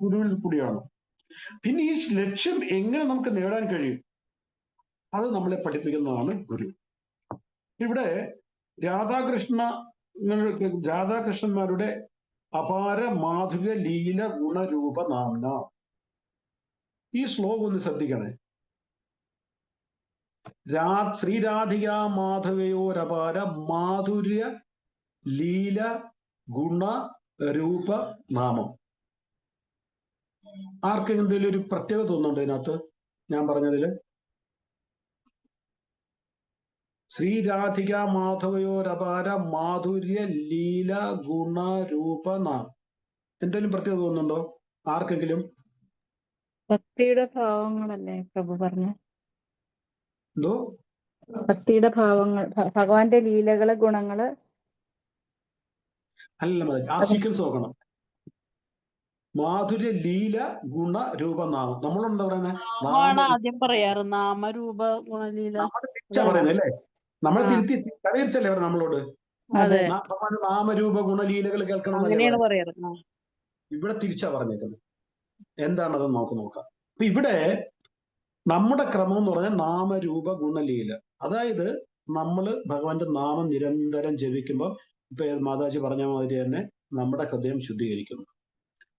ഗുരുവിൽ കൂടിയാണ്. പിന്നെ ഈ ലക്ഷ്യം എങ്ങനെ നമുക്ക് നേടാൻ കഴിയും, അത് നമ്മളെ പഠിപ്പിക്കുന്നതാണ് ഗുരു. ഇവിടെ രാധാകൃഷ്ണന്മാരുടെ അപാര മാധുര്യ ലീല ഗുണരൂപ നാംന. ഈ ശ്ലോകം ഒന്ന് ശ്രദ്ധിക്കണേ. ശ്രീരാധിക മാധവയോരപാര മാധുര്യ ലീല ഗുണ രൂപ നാമം. ആർക്കെന്തെങ്കിലും ഒരു പ്രത്യേകത തോന്നുന്നുണ്ടോ ഇതിനകത്ത് ഞാൻ പറഞ്ഞതില്? ശ്രീരാധിക മാധവയോരപാര മാധുര്യ ലീല ഗുണ രൂപ നാം. എന്തെങ്കിലും പ്രത്യേകത തോന്നുന്നുണ്ടോ ആർക്കെങ്കിലും? ഭക്തിയുടെ ഭാവങ്ങളല്ലേ പ്രഭു പറഞ്ഞ? എന്തോ? ഭക്തിയുടെ ഭാവങ്ങൾ, ഭഗവാന്റെ ലീലകള്, ഗുണങ്ങള്. അല്ല മതി, ആ സീക്വൻസ് നോക്കണം. മാധുര്യ ലീല ഗുണ രൂപ നാമം. നമ്മളെന്താ പറയുന്നത്? ആദ്യം പറയാറ് നാമരൂപ ഗുണലീല. പറയുന്നത് അല്ലേ? നമ്മളെ തിരിച്ചല്ലേ അവർ നമ്മളോട് നാമരൂപ ഗുണലീലകൾ കേൾക്കണം അങ്ങനെയാണ് പറയാറ്. ഇവിടെ തിരിച്ചാ പറഞ്ഞേക്കുന്നത്. എന്താണത് നമുക്ക് നോക്കാം. അപ്പൊ ഇവിടെ നമ്മുടെ ക്രമം എന്ന് പറഞ്ഞാൽ നാമരൂപ ഗുണലീല. അതായത് നമ്മൾ ഭഗവാന്റെ നാമം നിരന്തരം ജപിക്കുമ്പോൾ, ഇപ്പൊ മാതാജി പറഞ്ഞ മാതിരി തന്നെ നമ്മുടെ ഹൃദയം ശുദ്ധീകരിക്കുന്നു.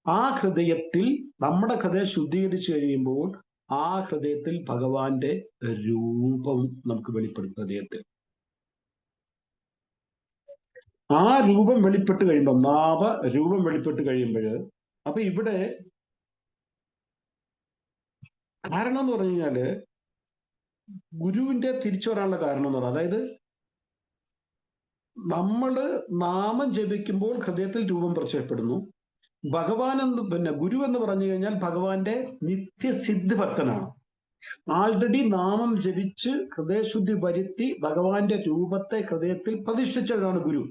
ആ ഹൃദയത്തിൽ നമ്മുടെ ഹൃദയം ശുദ്ധീകരിച്ചു കഴിയുമ്പോൾ ആ ഹൃദയത്തിൽ ഭഗവാന്റെ രൂപം നമുക്ക് വെളിപ്പെടും. ഹൃദയത്തിൽ ആ രൂപം വെളിപ്പെട്ട് കഴിയുമ്പോൾ, നാമ രൂപം വെളിപ്പെട്ട് കഴിയുമ്പോൾ, അപ്പൊ ഇവിടെ കാരണം എന്ന് പറഞ്ഞു കഴിഞ്ഞാല് ഗുരുവിന്റെ തിരിച്ചു വരാനുള്ള കാരണം എന്ന് പറയുന്നത്, അതായത് നമ്മള് നാമം ജപിക്കുമ്പോൾ ഹൃദയത്തിൽ രൂപം പ്രത്യക്ഷപ്പെടുന്നു. ഭഗവാൻ എന്ന് ഗുരു എന്ന് പറഞ്ഞു കഴിഞ്ഞാൽ ഭഗവാന്റെ നിത്യസിദ്ധ ഭക്തനാണ്. ആൾറെഡി നാമം ജപിച്ച് ഹൃദയശുദ്ധി വരുത്തി ഭഗവാന്റെ രൂപത്തെ ഹൃദയത്തിൽ പ്രതിഷ്ഠിച്ചവരാണ് ഗുരു.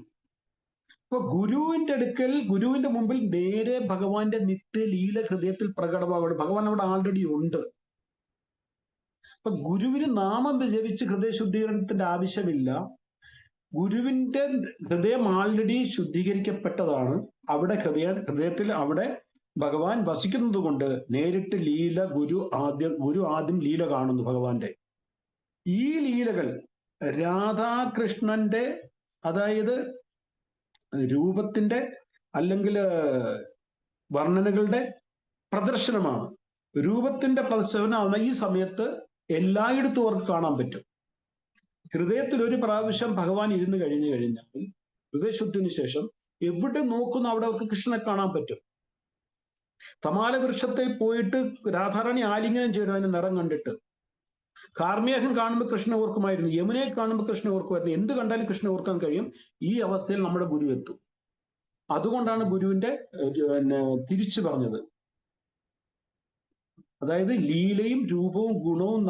അപ്പൊ ഗുരുവിന്റെ അടുക്കൽ, ഗുരുവിന്റെ മുമ്പിൽ നേരെ ഭഗവാന്റെ നിത്യലീല ഹൃദയത്തിൽ പ്രകടമാകും. ഭഗവാൻ അവിടെ ആൾറെഡി ഉണ്ട്. അപ്പൊ ഗുരുവിന് നാമം ജപിച്ച് ഹൃദയശുദ്ധീകരണത്തിന്റെ ആവശ്യമില്ല. ഗുരുവിന്റെ ഹൃദയം ആൾറെഡി ശുദ്ധീകരിക്കപ്പെട്ടതാണ്. അവിടെ ഹൃദയത്തിൽ അവിടെ ഭഗവാൻ വസിക്കുന്നത് കൊണ്ട് നേരിട്ട് ലീല ഗുരു ആദ്യം ലീല കാണുന്നു ഭഗവാന്റെ. ഈ ലീലകൾ രാധാകൃഷ്ണന്റെ, അതായത് രൂപത്തിന്റെ അല്ലെങ്കിൽ വർണ്ണനകളുടെ പ്രദർശനമാണ്. രൂപത്തിന്റെ പ്രദർശനമാവുന്ന ഈ സമയത്ത് എല്ലായിടത്തും അവർക്ക് കാണാൻ പറ്റും. ഹൃദയത്തിൽ ഒരു പ്രാവശ്യം ഭഗവാൻ ഇരുന്ന് കഴിഞ്ഞു കഴിഞ്ഞാൽ ഹൃദയശുദ്ധിന് ശേഷം എവിടെ നോക്കുന്നു അവിടെ അവർക്ക് കൃഷ്ണനെ കാണാൻ പറ്റും. തമാല വൃക്ഷത്തിൽ പോയിട്ട് രാധാറാണി ആലിംഗനം ചെയ്യുന്നതിന്റെ നിറം കണ്ടിട്ട് കാർമേഘൻ കാണുമ്പോൾ കൃഷ്ണ ഓർക്കുമായിരുന്നു, യമുനയെ കാണുമ്പോൾ കൃഷ്ണ ഓർക്കുമായിരുന്നു. എന്ത് കണ്ടാലും കൃഷ്ണ ഓർക്കാൻ കഴിയും. ഈ അവസ്ഥയിൽ നമ്മുടെ ഗുരു എത്തും. അതുകൊണ്ടാണ് ഗുരുവിന്റെ തിരിച്ചു പറഞ്ഞത്. അതായത് ലീലയും രൂപവും ഗുണവും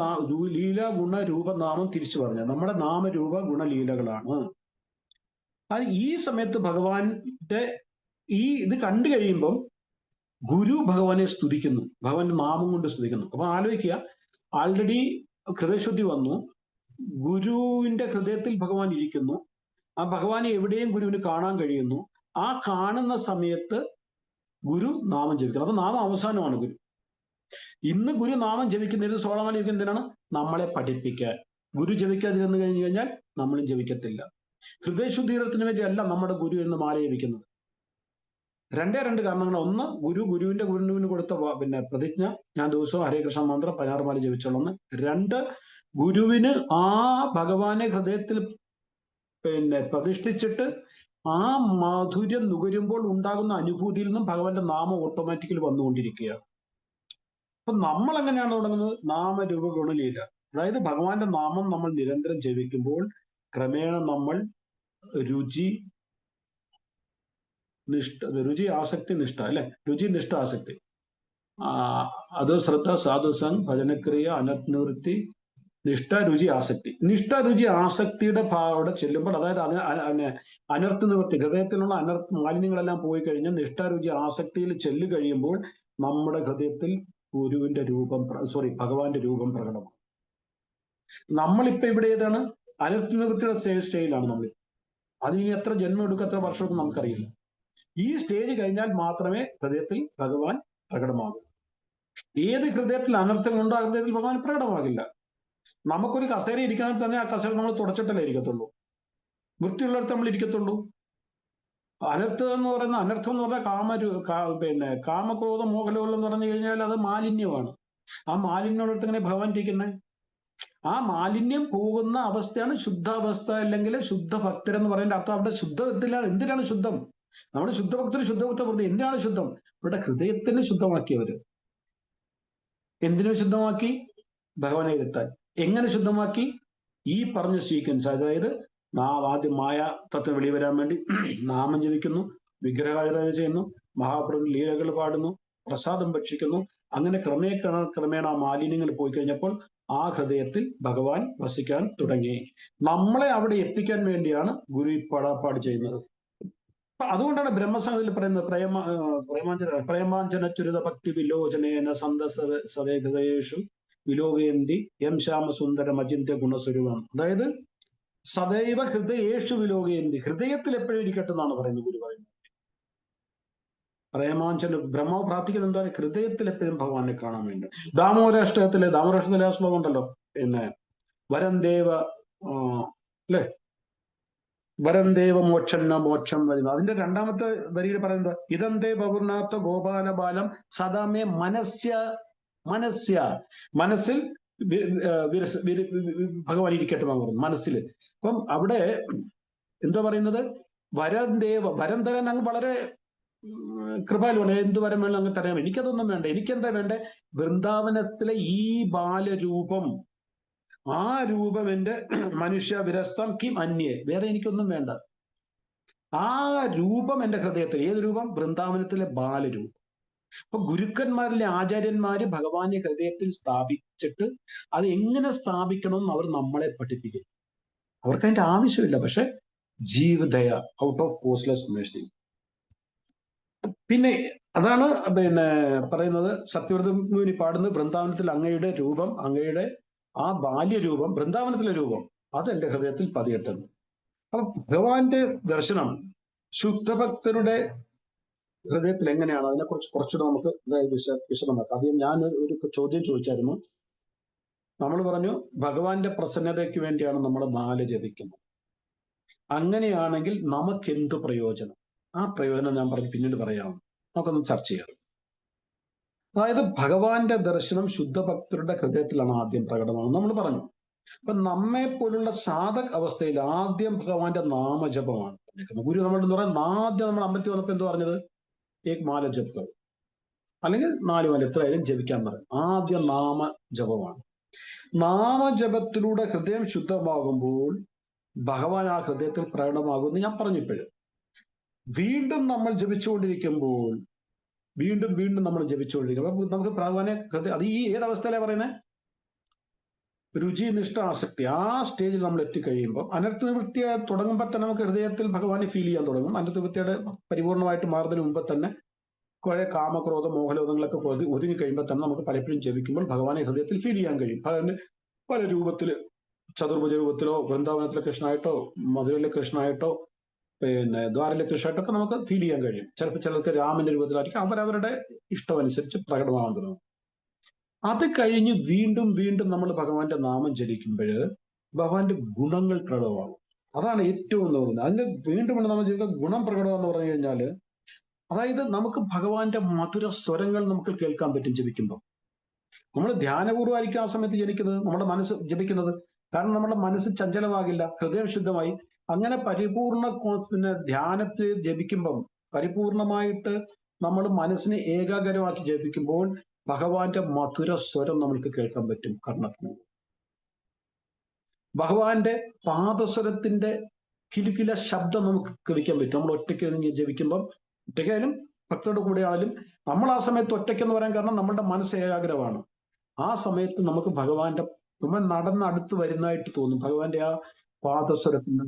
ലീല ഗുണ രൂപനാമം തിരിച്ചു പറഞ്ഞത് നമ്മുടെ നാമരൂപ ഗുണലീലകളാണ്. അത് ഈ സമയത്ത് ഭഗവാന്റെ ഇത് കണ്ടു കഴിയുമ്പം ഗുരു ഭഗവാനെ സ്തുതിക്കുന്നു, ഭഗവാന്റെ നാമം കൊണ്ട് സ്തുതിക്കുന്നു. അപ്പൊ ആലോചിക്കുക, ആൾറെഡി ഹൃദയശുദ്ധി വന്നു, ഗുരുവിന്റെ ഹൃദയത്തിൽ ഭഗവാൻ ഇരിക്കുന്നു. ആ ഭഗവാനെ എവിടെയും ഗുരുവിന് കാണാൻ കഴിയുന്നു. ആ കാണുന്ന സമയത്ത് ഗുരു നാമം ജപിക്കുന്നു. അപ്പൊ നാമം അവസാനമാണ് ഗുരു. ഇന്ന് ഗുരു നാമം ജപിക്കുന്നതിന് സോളമാല ജപിക്കുന്നത് എന്തിനാണ്? നമ്മളെ പഠിപ്പിക്കാൻ. ഗുരു ജപിക്കാതിരുന്നു കഴിഞ്ഞു കഴിഞ്ഞാൽ നമ്മളും ജപിക്കത്തില്ല. ഹൃദയശുദ്ധീകരണത്തിന് വേണ്ടിയല്ല നമ്മുടെ ഗുരു എന്ന് മാല ജപിക്കുന്നത്. രണ്ട് കാരണങ്ങൾ. ഒന്ന്, ഗുരുവിന് കൊടുത്ത പ്രതിജ്ഞ, ഞാൻ ദിവസവും ഹരേ കൃഷ്ണ മന്ത്രം 16 മാല ജപിച്ചോളന്ന്. 2, ഗുരുവിന് ആ ഭഗവാനെ ഹൃദയത്തിൽ പ്രതിഷ്ഠിച്ചിട്ട് ആ മാധുര്യം നുകരുമ്പോൾ ഉണ്ടാകുന്ന അനുഭൂതിയിൽ നിന്നും ഭഗവാന്റെ നാമം ഓട്ടോമാറ്റിക്കലി വന്നുകൊണ്ടിരിക്കുകയാണ്. അപ്പൊ നമ്മൾ എങ്ങനെയാണ് തുടങ്ങുന്നത്? നാമരൂപ ഗുണലീല. അതായത് ഭഗവാന്റെ നാമം നമ്മൾ നിരന്തരം ജപിക്കുമ്പോൾ ക്രമേണ നമ്മൾ രുചി ആസക്തി നിഷ്ഠ, അല്ലെ? രുചി നിഷ്ഠ ആസക്തി, അത് ശ്രദ്ധ സാധുസംഗ് ഭജനക്രിയ അനത്നിവൃത്തി നിഷ്ഠ രുചി ആസക്തി. നിഷ്ഠ രുചി ആസക്തിയുടെ ഭാവം ചെല്ലുമ്പോൾ, അതായത് അനർത്ഥ നിവൃത്തി, ഹൃദയത്തിലുള്ള മാലിന്യങ്ങളെല്ലാം പോയി കഴിഞ്ഞാൽ നിഷ്ഠ രുചി ആസക്തിയിൽ ചെല്ലു കഴിയുമ്പോൾ നമ്മുടെ ഹൃദയത്തിൽ ഗുരുവിന്റെ ഭഗവാന്റെ രൂപം പ്രകടമാണ്. നമ്മളിപ്പോ ഇവിടെ ഏതാണ്? അനർത്ഥ നിവൃത്തിയുടെ സ്റ്റേജിലാണ് നമ്മൾ. അതിന് എത്ര ജന്മം എടുക്കും, എത്ര വർഷമൊക്കെ നമുക്കറിയില്ല. ഈ സ്റ്റേജ് കഴിഞ്ഞാൽ മാത്രമേ ഹൃദയത്തിൽ ഭഗവാൻ പ്രകടമാകൂ. ഏത് ഹൃദയത്തിൽ അനർത്ഥങ്ങളുണ്ടോ ആ ഹൃദയത്തിൽ ഭഗവാൻ പ്രകടമാകില്ല. നമുക്കൊരു കസേര ഇരിക്കണമെങ്കിൽ തന്നെ ആ കസേര നമ്മൾ തുടച്ചിട്ടല്ലേ ഇരിക്കത്തുള്ളൂ, വൃത്തിയുള്ളിടത്ത് നമ്മൾ ഇരിക്കത്തുള്ളൂ. അനർത്ഥം എന്ന് പറഞ്ഞാൽ കാമക്രോധ മോഹലോളം എന്ന് പറഞ്ഞു കഴിഞ്ഞാൽ അത് മാലിന്യമാണ്. ആ മാലിന്യമുള്ളിടത്ത് എങ്ങനെ ഭഗവാൻ ഇരിക്കുന്നത്? ആ മാലിന്യം പോകുന്ന അവസ്ഥയാണ് ശുദ്ധാവസ്ഥ, അല്ലെങ്കിൽ ശുദ്ധ ഭക്തരെന്ന് പറയുന്ന അർത്ഥം. അവിടെ ശുദ്ധത്തിലാണ്. എന്തിനാണ് ശുദ്ധം? നമ്മുടെ ശുദ്ധഭക്തര് ശുദ്ധഭക്ത പ്രതി എന്തിനാണ് ശുദ്ധം? ഇവിടെ ഹൃദയത്തിന് ശുദ്ധമാക്കിയവര്. എന്തിനു ശുദ്ധമാക്കി? ഭഗവാനെ ഇരുത്താൻ. എങ്ങനെ ശുദ്ധമാക്കി? ഈ പറഞ്ഞ സീക്വൻസ്, അതായത് ആദ്യം മായ തത്വം വെളിവരാൻ വേണ്ടി നാമം ജപിക്കുന്നു, വിഗ്രഹാരാധന ചെയ്യുന്നു, മഹാപ്രഭു ലീലകൾ പാടുന്നു, പ്രസാദം ഭക്ഷിക്കുന്നു. അങ്ങനെ ക്രമേണ ആ മാലിന്യങ്ങൾ പോയി കഴിഞ്ഞപ്പോൾ ആ ഹൃദയത്തിൽ ഭഗവാൻ വസിക്കാൻ തുടങ്ങി. നമ്മളെ അവിടെ എത്തിക്കാൻ വേണ്ടിയാണ് ഗുരു പാടാപ്പാട് ചെയ്യുന്നത്. അതുകൊണ്ടാണ് ബ്രഹ്മസംഹിതയിൽ പറയുന്നത് പ്രേമാഞ്ജന ചുരിത ഭക്തി വിലോചനേന സവേഹൃദയേഷു വിലോകയന്തി എം ശ്യാമസുന്ദര അചിന്ത്യ ഗുണസ്വരൂപം. അതായത് സദൈവ ഹൃദയേഷു വിലോകയന്തി, ഹൃദയത്തിൽ എപ്പോഴും ഇരിക്കട്ടെ എന്നാണ് പറയുന്നത് ഗുരു പറയുന്നത്. പ്രേമാഞ്ജന ബ്രഹ്മാവ് പ്രാർത്ഥിക്കുന്നത് എന്താണ്? ഹൃദയത്തിൽ എപ്പോഴും ഭഗവാനെ കാണാൻ വേണ്ടി. ദാമോദരാഷ്ടകത്തിലെ ആ ശ്ലോകം ഉണ്ടല്ലോ, വരം ദേവ അല്ലെ, വരം ദേവ മോക്ഷം വരുന്നു. അതിന്റെ 2ാമത്തെ വരിയിൽ പറയുന്നത് ഇതന്തേ ബഹുർനാഥ ഗോപാല ബാലം സദാമേ മനസ്യ മനസ്സ്യ, മനസ്സിൽ ഭഗവാൻ ഇരിക്കട്ടെ എന്നാണ് പറയുന്നത്, മനസ്സിൽ. അപ്പം അവിടെ എന്താ പറയുന്നത്, വരം തരാൻ അങ്ങ് വളരെ കൃപാലുവാണ്. എന്ത് വരം വേണം അങ്ങ് തരാം. എനിക്കതൊന്നും വേണ്ട. എനിക്കെന്താ വേണ്ടേ? വൃന്ദാവനത്തിലെ ഈ ബാലരൂപം, ആ രൂപം എന്റെ മനുഷ്യ വിരസ്തം കിം അന്യേ, വേറെ എനിക്കൊന്നും വേണ്ട. ആ രൂപം എന്റെ ഹൃദയത്തിൽ. ഏത് രൂപം? വൃന്ദാവനത്തിലെ ബാലരൂപം. അപ്പൊ ഗുരുക്കന്മാരിലെ ആചാര്യന്മാര് ഭഗവാനെ ഹൃദയത്തിൽ സ്ഥാപിച്ചിട്ട് അത് എങ്ങനെ സ്ഥാപിക്കണമെന്ന് അവർ നമ്മളെ പഠിപ്പിക്കും. അവർക്ക് അതിന്റെ ആവശ്യമില്ല. പക്ഷെ ജീവദയ, ഔട്ട് ഓഫ് കോസ്റ്റ്ലെസ് മേഴ്സി. പിന്നെ അതാണ് പറയുന്നത്, സത്യവ്രത മുനി പാടുന്നത്, വൃന്ദാവനത്തിൽ അങ്ങയുടെ രൂപം, അങ്ങയുടെ ആ ബാല്യരൂപം, വൃന്ദാവനത്തിലെ രൂപം, അത് എന്റെ ഹൃദയത്തിൽ പതിയട്ടെ. അപ്പൊ ഭഗവാന്റെ ദർശനം ശുദ്ധഭക്തരുടെ ഹൃദയത്തിൽ എങ്ങനെയാണ്, അതിനെക്കുറിച്ച് കുറച്ചുകൂടെ നമുക്ക് വിശദമാക്കാം. ആദ്യം ഞാൻ ഒരു ചോദ്യം ചോദിച്ചായിരുന്നു. നമ്മൾ പറഞ്ഞു ഭഗവാന്റെ പ്രസന്നതയ്ക്ക് വേണ്ടിയാണ് നമ്മൾ മാല ജപിക്കുന്നത്. അങ്ങനെയാണെങ്കിൽ നമുക്ക് എന്ത് പ്രയോജനം? ആ പ്രയോജനം ഞാൻ പറഞ്ഞു പിന്നീട് പറയാം. നമുക്കൊന്ന് ചർച്ച ചെയ്യാം. അതായത് ഭഗവാന്റെ ദർശനം ശുദ്ധഭക്തരുടെ ഹൃദയത്തിലാണ് ആദ്യം പ്രകടമാകുന്നത് നമ്മൾ പറഞ്ഞു. അപ്പൊ നമ്മെ പോലുള്ള സാധക അവസ്ഥയിൽ ആദ്യം ഭഗവാന്റെ നാമജപമാണ് പറഞ്ഞിരിക്കുന്നത്. ഗുരു നമ്മളെന്ന് പറയാൻ ആദ്യം നമ്മൾ അമ്പലത്തിൽ വന്നപ്പോ എന്ത് പറഞ്ഞത്? ഏക് മാല ജപ്, അല്ലെങ്കിൽ 4 മാല എത്രയായാലും ജപിക്കാൻ പറയും. ആദ്യം നാമജപമാണ്. നാമജപത്തിലൂടെ ഹൃദയം ശുദ്ധമാകുമ്പോൾ ഭഗവാൻ ആ ഹൃദയത്തിൽ പ്രകടമാകുമെന്ന് ഞാൻ പറഞ്ഞിപ്പോഴും. വീണ്ടും നമ്മൾ ജപിച്ചുകൊണ്ടിരിക്കുമ്പോൾ വീണ്ടും വീണ്ടും നമ്മൾ ജപിച്ചുകൊണ്ടിരിക്കും. അപ്പൊ നമുക്ക് ഭഗവാനെ ഹൃദയം, അത് ഈ ഏതവസ്ഥയിലാണ് പറയുന്നത്? രുചി, നിഷ്ഠ, ആസക്തി, ആ സ്റ്റേജിൽ നമ്മൾ എത്തിക്കഴിയുമ്പോൾ അനർത്ഥനിവൃത്തി തുടങ്ങുമ്പോൾ തന്നെ നമുക്ക് ഹൃദയത്തിൽ ഭഗവാനെ ഫീൽ ചെയ്യാൻ തുടങ്ങും. അനർത്ഥനിവൃത്തിയുടെ പരിപൂർണമായിട്ട് മാറുന്നതിന് മുമ്പ് തന്നെ കുറെ കാമക്രോധ മോഹലോധങ്ങളൊക്കെ ഒതുങ്ങി കഴിയുമ്പോൾ തന്നെ നമുക്ക് പലപ്പോഴും ജപിക്കുമ്പോൾ ഭഗവാനെ ഹൃദയത്തിൽ ഫീൽ ചെയ്യാൻ കഴിയും. അതിന് പല രൂപത്തിൽ, ചതുർഭുജ രൂപത്തിലോ, വൃന്ദാവനത്തിലെ കൃഷ്ണനായിട്ടോ, മധുരയിലെ കൃഷ്ണനായിട്ടോ, ദ്വാരയിലെ കൃഷ്ണനായിട്ടോ ഒക്കെ നമുക്ക് ഫീൽ ചെയ്യാൻ കഴിയും. ചിലപ്പോൾ ചിലർക്ക് രാമന്റെ രൂപത്തിലായിരിക്കും. അവരവരുടെ ഇഷ്ടമനുസരിച്ച് പ്രകടമാകാൻ തുടങ്ങും. അത് കഴിഞ്ഞ് വീണ്ടും വീണ്ടും നമ്മൾ ഭഗവാന്റെ നാമം ജപിക്കുമ്പോൾ ഭഗവാന്റെ ഗുണങ്ങൾ പ്രകടമാകും. അതാണ് ഏറ്റവും എന്ന് പറയുന്നത്. അതിന് വീണ്ടും നമ്മൾ ചെയ്യുന്ന ഗുണം പ്രകടമെന്ന് പറഞ്ഞു കഴിഞ്ഞാൽ, അതായത് നമുക്ക് ഭഗവാന്റെ മധുര സ്വരങ്ങൾ നമുക്ക് കേൾക്കാൻ പറ്റും ജപിക്കുമ്പോൾ. നമ്മൾ ധ്യാനപൂർവ്വമായിരിക്കും ആ സമയത്ത് ജനിക്കുന്നത്, നമ്മുടെ മനസ്സ് ജപിക്കുന്നത്. കാരണം നമ്മുടെ മനസ്സ് ചഞ്ചലമാകില്ല, ഹൃദയം ശുദ്ധമായി. അങ്ങനെ പരിപൂർണ ധ്യാനത്തിൽ ജപിക്കുമ്പം, പരിപൂർണമായിട്ട് നമ്മൾ മനസ്സിനെ ഏകാഗ്രമാക്കി ജപിക്കുമ്പോൾ ഭഗവാന്റെ മധുര സ്വരം നമ്മൾക്ക് കേൾക്കാൻ പറ്റും കർണത്തിന്. ഭഗവാന്റെ പാദസ്വരത്തിന്റെ കിലുകില ശബ്ദം നമുക്ക് കേൾക്കാൻ പറ്റും. നമ്മൾ ഒറ്റയ്ക്ക് ജപിക്കുമ്പം, ഒറ്റയ്ക്കായാലും ഭക്തരുടെ കൂടെ ആയാലും, നമ്മൾ ആ സമയത്ത് ഒറ്റയ്ക്കെന്ന് പറയാൻ കാരണം നമ്മളുടെ മനസ്സ് ഏകാഗ്രമാണ്. ആ സമയത്ത് നമുക്ക് ഭഗവാന്റെ നമ്മൾ നടന്നടുത്ത് വരുന്നതായിട്ട് തോന്നും. ഭഗവാന്റെ ആ പാദസ്വരത്തിന്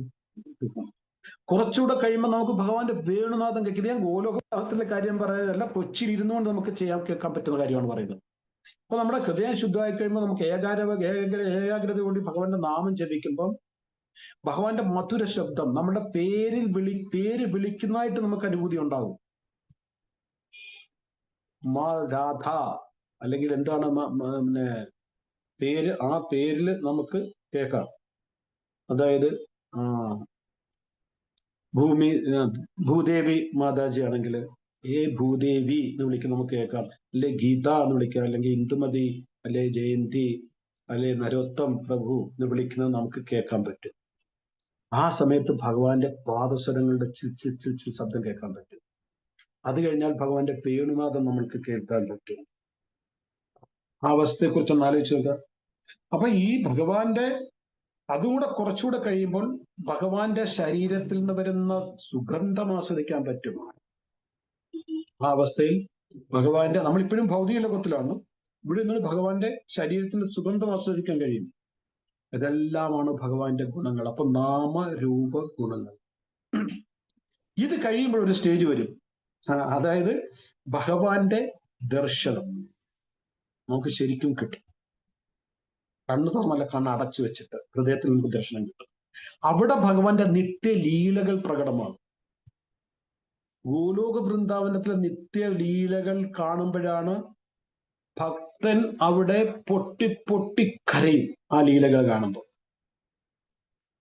കുറച്ചുകൂടെ കഴിയുമ്പോൾ നമുക്ക് ഭഗവാന്റെ വേണുനാഥം കേൾക്കും. ഇത് ഞാൻ ഗോലോകത്തിലെ കാര്യം പറയുന്നതല്ല, കൊച്ചിയിൽ ഇരുന്നുകൊണ്ട് നമുക്ക് കേൾക്കാൻ പറ്റുന്ന കാര്യമാണ് പറയുന്നത്. അപ്പൊ നമ്മുടെ ഹൃദയം ശുദ്ധമായി കഴിയുമ്പോൾ നമുക്ക് ഏകാഗ്രത കൊണ്ട് ഭഗവാന്റെ നാമം ജപിക്കുമ്പം ഭഗവാന്റെ മധുര ശബ്ദം നമ്മുടെ പേര് വിളിക്കുന്നതായിട്ട് നമുക്ക് അനുഭൂതി ഉണ്ടാകും. രാധ, അല്ലെങ്കിൽ എന്താണ് പേര്, ആ പേരിൽ നമുക്ക് കേൾക്കാം. അതായത് ഭൂദേവി മാതാജി ആണെങ്കിൽ ഭൂദേവി എന്ന് വിളിക്കുന്ന നമുക്ക് കേൾക്കാം. അല്ലെ ഗീത എന്ന് വിളിക്കാം, അല്ലെങ്കിൽ ഇന്ദുമതി, അല്ലെ ജയന്തി, അല്ലെ നരോത്തം പ്രഭു എന്ന് വിളിക്കുന്നത് നമുക്ക് കേൾക്കാൻ പറ്റും. ആ സമയത്ത് ഭഗവാന്റെ പാദസ്വരങ്ങളുടെ ചിൽ ശബ്ദം കേൾക്കാൻ പറ്റും. അത് കഴിഞ്ഞാൽ ഭഗവാന്റെ വേണുനാഥം നമ്മൾക്ക് കേൾക്കാൻ പറ്റും. ആ അവസ്ഥയെക്കുറിച്ചൊന്ന് ആലോചിച്ച് നോക്കുക. അപ്പൊ ഈ ഭഗവാന്റെ അതുകൂടെ കുറച്ചുകൂടെ കഴിയുമ്പോൾ ഭഗവാന്റെ ശരീരത്തിൽ നിന്ന് വരുന്ന സുഗന്ധം ആസ്വദിക്കാൻ പറ്റും. ആ അവസ്ഥയിൽ ഭഗവാന്റെ, നമ്മളിപ്പോഴും ഭൗതിക ലോകത്തിലാണ്, ഇവിടെ നിന്ന് ഭഗവാന്റെ ശരീരത്തിന്റെ സുഗന്ധം ആസ്വദിക്കാൻ കഴിയും. ഇതെല്ലാമാണ് ഭഗവാന്റെ ഗുണങ്ങൾ. അപ്പൊ നാമരൂപ ഗുണങ്ങൾ. ഇത് കഴിയുമ്പോൾ ഒരു സ്റ്റേജ് വരും, അതായത് ഭഗവാന്റെ ദർശനം നമുക്ക് ശരിക്കും കിട്ടും. കണ്ണു തുറന്നല്ല, കണ്ണ് അടച്ചു വെച്ചിട്ട് ഹൃദയത്തിൽ നമുക്ക് ദർശനം കിട്ടും. അവിടെ ഭഗവാന്റെ നിത്യലീലകൾ പ്രകടമാകും. ഗോലോക വൃന്ദാവനത്തിലെ നിത്യലീലകൾ കാണുമ്പോഴാണ് ഭക്തൻ അവിടെ പൊട്ടി കരയും. ആ ലീലകൾ കാണുമ്പോൾ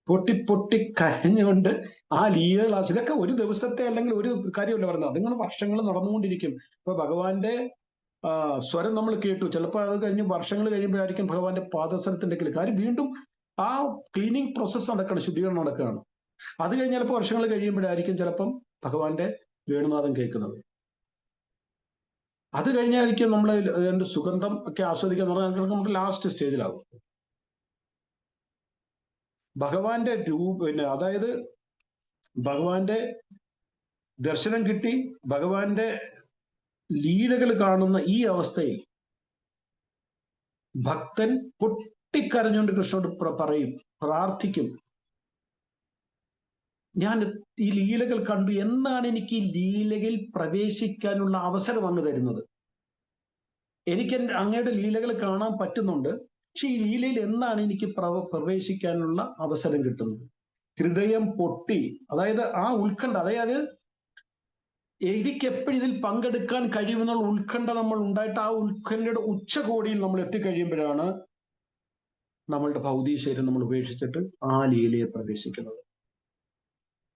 പൊട്ടി കരഞ്ഞുകൊണ്ട് ആ ലീലകൾ, ഇതൊക്കെ ഒരു ദിവസത്തെ അല്ലെങ്കിൽ ഒരു കാര്യമല്ല പറയുന്നത്, അതിങ്ങനെ വർഷങ്ങൾ നടന്നുകൊണ്ടിരിക്കും. ഇപ്പൊ ഭഗവാന്റെ സ്വരം നമ്മൾ കേട്ടു. ചിലപ്പോൾ അത് കഴിഞ്ഞ് വർഷങ്ങൾ കഴിയുമ്പോഴായിരിക്കും ഭഗവാന്റെ പാദസരത്തിന്റെ കാര്യം വീണ്ടും ആ ക്ലീനിങ് പ്രോസസ്സ് നടക്കണം, ശുദ്ധീകരണം നടക്കുകയാണ്. അത് കഴിഞ്ഞ് ചിലപ്പോൾ വർഷങ്ങൾ കഴിയുമ്പോഴായിരിക്കും ചിലപ്പം ഭഗവാന്റെ വേണുനാഥം കേൾക്കുന്നത്. അത് കഴിഞ്ഞായിരിക്കും നമ്മൾ അതിന്റെ സുഗന്ധം ഒക്കെ ആസ്വദിക്കാൻ നമുക്ക് ലാസ്റ്റ് സ്റ്റേജിലാവും. ഭഗവാന്റെ അതായത് ഭഗവാന്റെ ദർശനം കിട്ടി, ഭഗവാന്റെ ലീലകൾ കാണുന്ന ഈ അവസ്ഥയിൽ ഭക്തൻ പൊട്ടിക്കരഞ്ഞുകൊണ്ട് കൃഷ്ണനോട് പറയും, പ്രാർത്ഥിക്കും, ഞാൻ ഈ ലീലകൾ കണ്ടു, എന്നാണ് എനിക്ക് ഈ ലീലയിൽ പ്രവേശിക്കാനുള്ള അവസരം അങ്ങ് തരുന്നത്? എനിക്ക് അങ്ങയുടെ ലീലകൾ കാണാൻ പറ്റുന്നുണ്ട്, പക്ഷെ ഈ ലീലയിൽ എന്നാണ് എനിക്ക് പ്രവേശിക്കാനുള്ള അവസരം കിട്ടുന്നത്? ഹൃദയം പൊട്ടി, അതായത് ആ ഉത്കണ്ഠ, അതായത് എനിക്ക് എപ്പോഴും ഇതിൽ പങ്കെടുക്കാൻ കഴിയുമെന്നുള്ള ഉത്കണ്ഠ നമ്മൾ ഉണ്ടായിട്ട്, ആ ഉത്കണ്ഠയുടെ ഉച്ചകോടിയിൽ നമ്മൾ എത്തിക്കഴിയുമ്പോഴാണ് നമ്മളുടെ ഭൗതിക ശരീരം നമ്മൾ ഉപേക്ഷിച്ചിട്ട് ആ ലീലയെ പ്രവേശിക്കുന്നത്.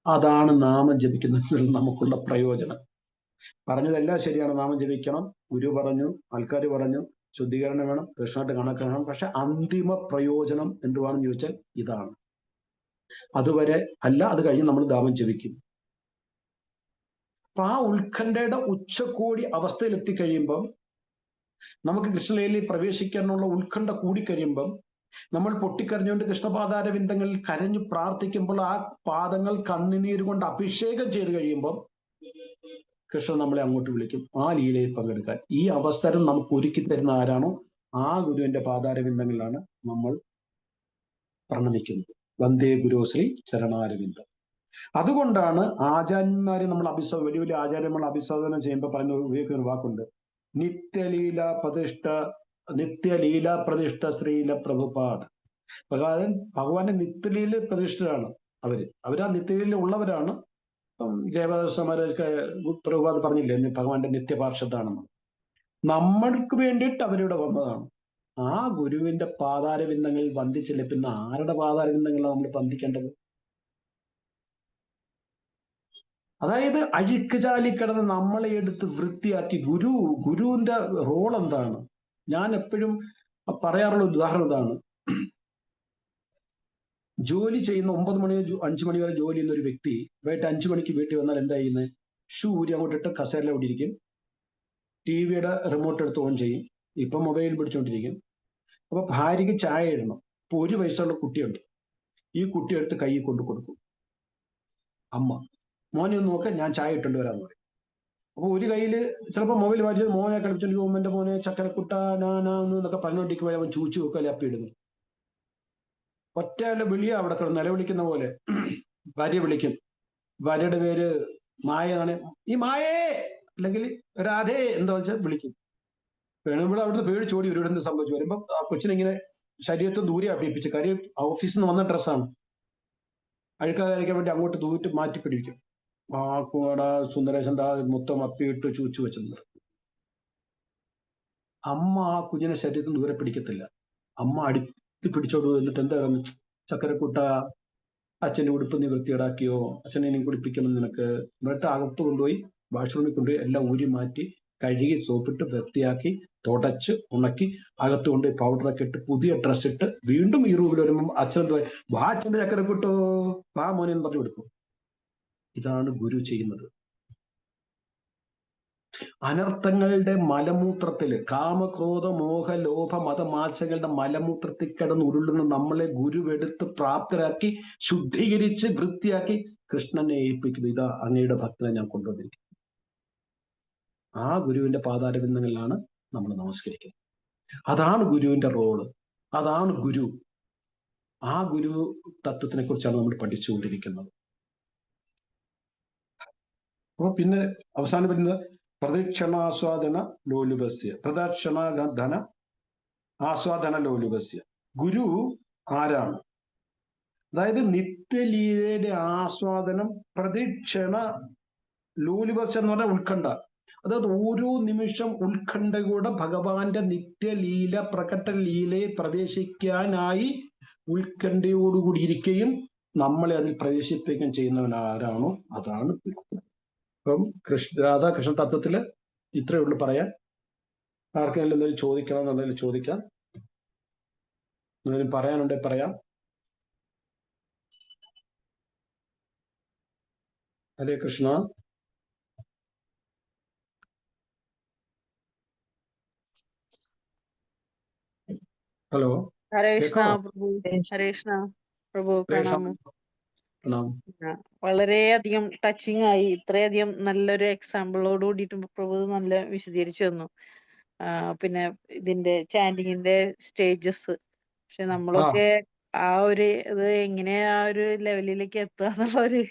അതാണ് നാമം ജപിക്കുന്നതിൽ നമുക്കുള്ള പ്രയോജനം. പറഞ്ഞതെല്ലാം ശരിയാണ്, നാമം ജപിക്കണം, ഗുരു പറഞ്ഞു, ആൾക്കാർ പറഞ്ഞു, ശുദ്ധീകരണം വേണം, കൃഷ്ണനായിട്ട് കണക്കാക്കണം. പക്ഷെ അന്തിമ പ്രയോജനം എന്തുവാണെന്ന് ചോദിച്ചാൽ ഇതാണ്. അതുവരെ അല്ല, അത് കഴിഞ്ഞ് നമ്മൾ നാമം ജപിക്കും. അപ്പൊ ആ ഉത്കണ്ഠയുടെ ഉച്ചകോടി അവസ്ഥയിൽ എത്തിക്കഴിയുമ്പം, നമുക്ക് കൃഷ്ണലീലയിൽ പ്രവേശിക്കാനുള്ള ഉത്കണ്ഠ കൂടിക്കഴിയുമ്പം, നമ്മൾ പൊട്ടിക്കരഞ്ഞുകൊണ്ട് കൃഷ്ണപാദാരവിന്ദങ്ങളിൽ കരഞ്ഞു പ്രാർത്ഥിക്കുമ്പോൾ, ആ പാദങ്ങൾ കണ്ണുനീര് കൊണ്ട് അഭിഷേകം ചെയ്ത് കഴിയുമ്പോൾ കൃഷ്ണൻ നമ്മളെ അങ്ങോട്ട് വിളിക്കും ആ ലീലയിൽ പങ്കെടുക്കാൻ. ഈ അവസരം നമുക്ക് ഒരുക്കി തരുന്ന ആരാണോ ആ ഗുരുവിന്റെ പാദാരവിന്ദങ്ങളിലാണ് നമ്മൾ പ്രണമിക്കുന്നത്. വന്ദേ ഗുരുശ്രീ ചരണാരവിന്ദം. അതുകൊണ്ടാണ് ആചാര്യന്മാരെ നമ്മൾ വലിയ വലിയ ആചാര്യന്മാർ അഭിസംബോധന ചെയ്യുമ്പോൾ ഉപയോഗിക്കുന്ന ഒരു വാക്കുണ്ട്, നിത്യലീല പ്രതിഷ്ഠ ശ്രീല പ്രഭുപാദ്. ഭഗവാന്റെ നിത്യലീല പ്രതിഷ്ഠരാണ് അവരാ നിത്യലീല ഉള്ളവരാണ്. ജയപ്രകാശ് പ്രഭുപാദ് പറഞ്ഞില്ലേ ഭഗവാന്റെ നിത്യപാർഷദാണെന്ന്. നമ്മൾക്ക് വേണ്ടിയിട്ട് അവരിവിടെ വന്നതാണ്. ആ ഗുരുവിന്റെ പാദാരവിന്ദങ്ങളിൽ വന്ദിച്ചില്ല, പിന്നെ ആരുടെ പാദാരവിന്ദങ്ങളാണ് നമ്മൾ വന്ദിക്കേണ്ടത്? അതായത് അഴുക്ക് ചാലിക്കിടന്ന് നമ്മളെ എടുത്ത് വൃത്തിയാക്കി ഗുരുവിന്റെ റോൾ എന്താണ്? ഞാൻ എപ്പോഴും പറയാറുള്ള ഉദാഹരണം ഇതാണ്. ജോലി ചെയ്യുന്ന 9 മണി 5 മണി വരെ ജോലി ചെയ്യുന്ന ഒരു വ്യക്തി വൈകിട്ട് 5 മണിക്ക് വീട്ടിൽ വന്നാൽ എന്താ ചെയ്യുന്നത്? ഷൂ ഊരി അങ്ങോട്ട് ഇട്ട് കസേരയിൽ അവിടെ ഇരിക്കും, ടിവിയുടെ റിമോട്ട് എടുത്ത് ഓൺ ചെയ്യും, ഇപ്പൊ മൊബൈൽ പിടിച്ചോണ്ടിരിക്കും. അപ്പൊ ഭാര്യയ്ക്ക് ചായ ഇടണം. ഇപ്പൊ 1 വയസ്സുള്ള കുട്ടിയുണ്ട്, ഈ കുട്ടി എടുത്ത് കൈ കൊണ്ട് കൊടുക്കും. അമ്മ, മോനെ ഒന്ന് നോക്കാൻ, ഞാൻ ചായ ഇട്ടുണ്ട് വരാന്ന് പറയും. അപ്പൊ ഒരു കയ്യിൽ ചിലപ്പോൾ മൊബൈൽ വായിച്ചത് മോനെ കളിച്ചോണ്ടിരിക്കും, എന്റെ മോനെ ചക്കരക്കുട്ട എന്നൊക്കെ പറഞ്ഞുകൊണ്ടിരിക്കുമ്പോൾ അവൻ ചൂച്ചു വെക്കല്ലേ അപ്പി ഇടുന്നു. ഒറ്റ വിളിയാ അവിടെ കിടന്ന് നിലവിളിക്കുന്ന പോലെ ഭാര്യ വിളിക്കും. ഭാര്യയുടെ പേര് മായ എന്നാണ്. ഈ മായേ അല്ലെങ്കിൽ രാധേ എന്താ വെച്ചാൽ വിളിക്കും. വേണമെങ്കിൽ അവിടുന്ന് പേടിച്ചോടി ഒരു എന്ത് സംഭവിച്ചു വരുമ്പോ ആ കൊച്ചിനിങ്ങനെ ശരീരത്തെ ദൂരെ അഭിപ്പിച്ച്, കാര്യം ഓഫീസിൽ നിന്ന് വന്ന ഡ്രസ്സാണ്, അഴുക്കാതിരിക്കാൻ വേണ്ടി അങ്ങോട്ട് ദൂറ്റ് മാറ്റി പിടിക്കും. ആ കൂട സുന്ദരേശൻ മൊത്തം അപ്പിയിട്ട് ചൂച്ചു വെച്ചെന്ന്. അമ്മ ആ കുഞ്ഞിനെ ശരീരത്തിന് ദൂരെ പിടിക്കത്തില്ല. അമ്മ അടുത്ത് പിടിച്ചോടു. എന്നിട്ട് എന്താ ചക്കരക്കുട്ട, അച്ഛൻ്റെ ഉടുപ്പ് നീ വൃത്തിയേടാക്കിയോ, അച്ഛനെ ഇനി കുടിപ്പിക്കണം നിനക്ക്. എന്നിട്ട് അകത്ത് കൊണ്ടുപോയി വാഷ്റൂമിൽ കൊണ്ടുപോയി എല്ലാം ഊരി മാറ്റി കഴുകി സോപ്പിട്ട് വൃത്തിയാക്കി തുടച്ച് ഉണക്കി അകത്ത് കൊണ്ടുപോയി പൗഡറൊക്കെ ഇട്ട് പുതിയ ഡ്രസ്സ് ഇട്ട് വീണ്ടും ഈ റൂമിൽ വരുമ്പം അച്ഛൻ വാ അച്ഛൻ്റെ ചക്കരക്കുട്ടോ വാ മോനെ എന്ന് പറഞ്ഞു കൊടുക്കും. ഇതാണ് ഗുരു ചെയ്യുന്നത്. അനർത്ഥങ്ങളുടെ മലമൂത്രത്തില്, കാമക്രോധ മോഹ ലോഭ മതമാശകളുടെ മലമൂത്രത്തിൽ കിടന്ന് ഉരുളുന്ന നമ്മളെ ഗുരുവെടുത്ത് പ്രാപ്തരാക്കി ശുദ്ധീകരിച്ച് വൃത്തിയാക്കി കൃഷ്ണനെ ഏൽപ്പിക്കുന്നു. ഇതാ അങ്ങയുടെ ഭക്തനെ ഞാൻ കൊണ്ടുവന്നിരിക്കുന്നത്. ആ ഗുരുവിന്റെ പാദാരവിന്ദങ്ങളിലാണ് നമ്മൾ നമസ്കരിക്കുന്നത്. അതാണ് ഗുരുവിന്റെ റോള്, അതാണ് ഗുരു. ആ ഗുരു തത്വത്തിനെ കുറിച്ചാണ് നമ്മൾ പഠിച്ചുകൊണ്ടിരിക്കുന്നത്. അപ്പൊ പിന്നെ അവസാനം വരുന്നത് പ്രദക്ഷിണാസ്വാദന ലോലുപസ്യ, പ്രദക്ഷിണധന ആസ്വാദന ലോലുപസ്യ. ഗുരു ആരാണ്? അതായത് നിത്യലീലയുടെ ആസ്വാദനം, പ്രദക്ഷിണ ലോലുപസ്യ എന്ന് പറഞ്ഞാൽ ഉത്കണ്ഠ. അതായത് ഓരോ നിമിഷം ഉത്കണ്ഠയോടെ ഭഗവാന്റെ നിത്യലീല പ്രകട ലീലയെ പ്രവേശിക്കാനായി ഉത്കണ്ഠയോടുകൂടി ഇരിക്കുകയും നമ്മളെ അതിൽ പ്രവേശിപ്പിക്കുകയും ചെയ്യുന്നവൻ ആരാണോ അതാണ്. അപ്പം രാധാകൃഷ്ണ തത്വത്തില് ഇത്രയേ ഉള്ളൂ പറയാൻ. ആർക്കെങ്കിലും എന്തെങ്കിലും ചോദിക്കണം എന്നുണ്ടെങ്കിൽ ചോദിക്കാം. എന്തെങ്കിലും പറയാനുണ്ടെങ്കിൽ പറയാം. ഹരേ കൃഷ്ണ. ഹലോ, ഹരേ കൃഷ്ണ കേൾക്കാമോ? പ്രഭു. ഹരേ കൃഷ്ണ പ്രഭു, ഹരേ കൃഷ്ണ. പ്രണാമം. പ്രണാം. വളരെയധികം ടച്ചിങ് ആയി. ഇത്രയധികം നല്ലൊരു എക്സാമ്പിളോട് കൂടിയിട്ട് പ്രഭു നല്ല വിശദീകരിച്ചു തന്നു. പിന്നെ ഇതിന്റെ ചാൻഡിങ്ങിന്റെ സ്റ്റേജസ്. പക്ഷെ നമ്മളൊക്കെ ആ ഒരു ഇത് എങ്ങനെ ആ ഒരു ലെവലിലേക്ക് എത്തുക എന്നുള്ള ഒരു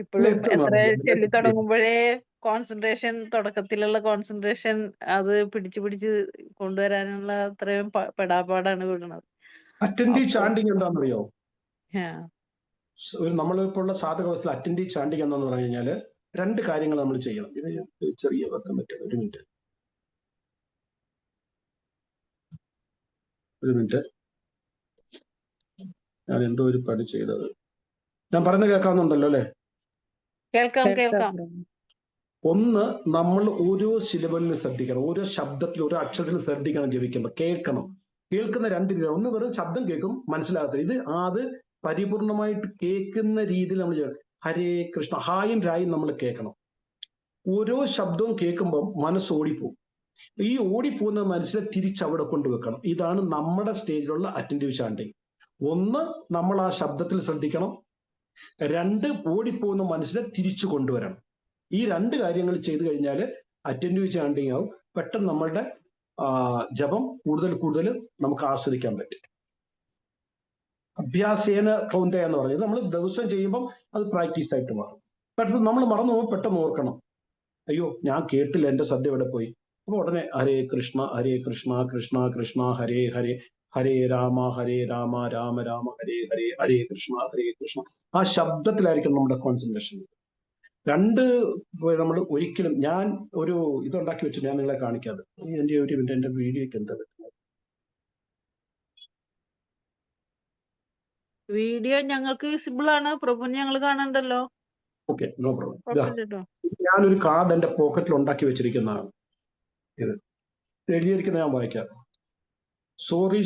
ഇപ്പോഴും എത്ര ചൊല്ലി തുടങ്ങുമ്പോഴേ കോൺസെൻട്രേഷൻ, തുടക്കത്തിലുള്ള കോൺസെൻട്രേഷൻ അത് പിടിച്ച് കൊണ്ടുവരാനുള്ള അത്രയും പെടാപ്പാടാണ് വിടുന്നത്. അറ്റൻഡീവ് ചാണ്ടിങ് എന്താണെന്നറിയോ? ആ, നമ്മളിപ്പോൾ ഉള്ള സാധകാവസ്ഥയിൽ അറ്റൻഡീവ് ചാണ്ടിങ് എന്താന്ന് പറഞ്ഞു കഴിഞ്ഞാൽ 2 കാര്യങ്ങൾ നമ്മൾ ചെയ്യണം. ഇത് ചെറിയ വെക്കാൻ പറ്റും. ഒരു മിനിറ്റ്. ഞാൻ എന്തോ ഒരു പണി ചെയ്തത്. ഞാൻ പറയുന്നത് കേൾക്കാവുന്നുണ്ടല്ലോ അല്ലെ? കേൾക്കാം. ഒന്ന്, നമ്മൾ ഓരോ സിലബിളിലും ശ്രദ്ധിക്കണം. ഓരോ ശബ്ദത്തിലും ഓരോ അക്ഷരത്തിലും ശ്രദ്ധിക്കണം. ജപിക്കുമ്പോൾ കേൾക്കണം. കേൾക്കുന്ന 2 രീതിയിൽ. ഒന്ന് വെറും ശബ്ദം കേൾക്കും, മനസ്സിലാകത്തില്ല. ഇത് അത് പരിപൂർണമായിട്ട് കേൾക്കുന്ന രീതിയിൽ നമ്മൾ ഹരേ കൃഷ്ണ, ഹായും രായും നമ്മൾ കേൾക്കണം. ഓരോ ശബ്ദവും കേൾക്കുമ്പോൾ മനസ്സ് ഓടിപ്പോവും. ഈ ഓടിപ്പോകുന്ന മനസ്സിനെ തിരിച്ചവിടെ കൊണ്ടുവെക്കണം. ഇതാണ് നമ്മുടെ സ്റ്റേജിലുള്ള അറ്റൻഡീവ് ചാണ്ടിങ്. ഒന്ന്, നമ്മൾ ആ ശബ്ദത്തിൽ ശ്രദ്ധിക്കണം. 2, ഓടിപ്പോകുന്ന മനസ്സിനെ തിരിച്ചു കൊണ്ടുവരണം. ഈ 2 കാര്യങ്ങൾ ചെയ്തു കഴിഞ്ഞാൽ അറ്റൻഡീവ് ചാണ്ടിങ് ആവും. പെട്ടെന്ന് നമ്മളുടെ ജപം കൂടുതൽ നമുക്ക് ആസ്വദിക്കാൻ പറ്റും. അഭ്യാസേന കൗന്ദയ എന്ന് പറയുന്നത് നമ്മൾ ദിവസം ചെയ്യുമ്പം അത് പ്രാക്ടീസ് ആയിട്ട് മാറും. പെട്ടെന്ന് നമ്മൾ മറന്നു പോകും. പെട്ടെന്ന് ഓർക്കണം, അയ്യോ ഞാൻ കേട്ടില്ല, എന്റെ ശ്രദ്ധ എവിടെ പോയി. അപ്പൊ ഉടനെ ഹരേ കൃഷ്ണ കൃഷ്ണ കൃഷ്ണ ഹരേ ഹരേ, ഹരേ രാമ രാമ രാമ ഹരേ ഹരേ, ഹരേ കൃഷ്ണ. ആ ശബ്ദത്തിലായിരിക്കും നമ്മുടെ കോൺസെൻട്രേഷൻ. 2 നമ്മൾ ഒരിക്കലും, ഞാൻ ഒരു ഇതുണ്ടാക്കി വെച്ചു, ഞാൻ നിങ്ങളെ കാണിക്കാതെ. എന്റെ വീഡിയോക്ക് എന്താ വീഡിയോ ഞങ്ങൾക്ക് വിസിബിൾ ആണ്. പ്രഭുവിന് ഞങ്ങൾ കാണണ്ടല്ലോ. Okay, no problem. ഞാനൊരു കാർഡ് എന്റെ പോക്കറ്റിൽ ഉണ്ടാക്കി വെച്ചിരിക്കുന്നതാണ്. ഇത് എഴുതിയിരിക്കുന്ന ഞാൻ വായിക്കാം. Sorry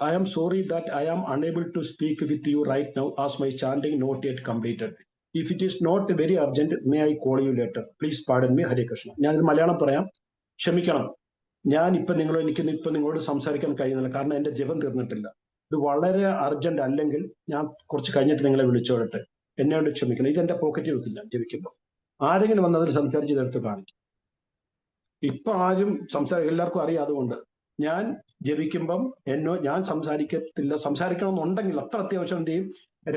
I am sorry that I am unable to speak with you right now as my chanting not yet completed. If it is not very urgent may I call you later. Please pardon me. Hare Krishna. ഞാനിത് മലയാളം പറയാം, ക്ഷമിക്കണം. ഞാൻ എനിക്ക് നിങ്ങളോട് സംസാരിക്കാൻ കഴിയുന്നില്ല, കാരണം എന്റെ ജപം തീർന്നിട്ടില്ല. ഇത് വളരെ അർജന്റ് അല്ലെങ്കിൽ ഞാൻ കുറച്ച് കഴിഞ്ഞിട്ട് നിങ്ങളെ വിളിച്ചോടട്ടെ. എന്നോട് ക്ഷമിക്കണം. ഇതെന്റെ പോക്കറ്റിൽ വെക്കില്ല ജപിക്കുമ്പോൾ. ആരെങ്കിലും വന്നതിൽ സംസാരിച്ച് ഇതെടുത്ത് കാണിക്കും. ഇപ്പൊ ആരും എല്ലാവർക്കും അറിയാം. അതുകൊണ്ട് ഞാൻ ജപിക്കുമ്പം ഞാൻ സംസാരിക്കണമെന്നുണ്ടെങ്കിൽ അത്ര അത്യാവശ്യം എന്ത് ചെയ്യും,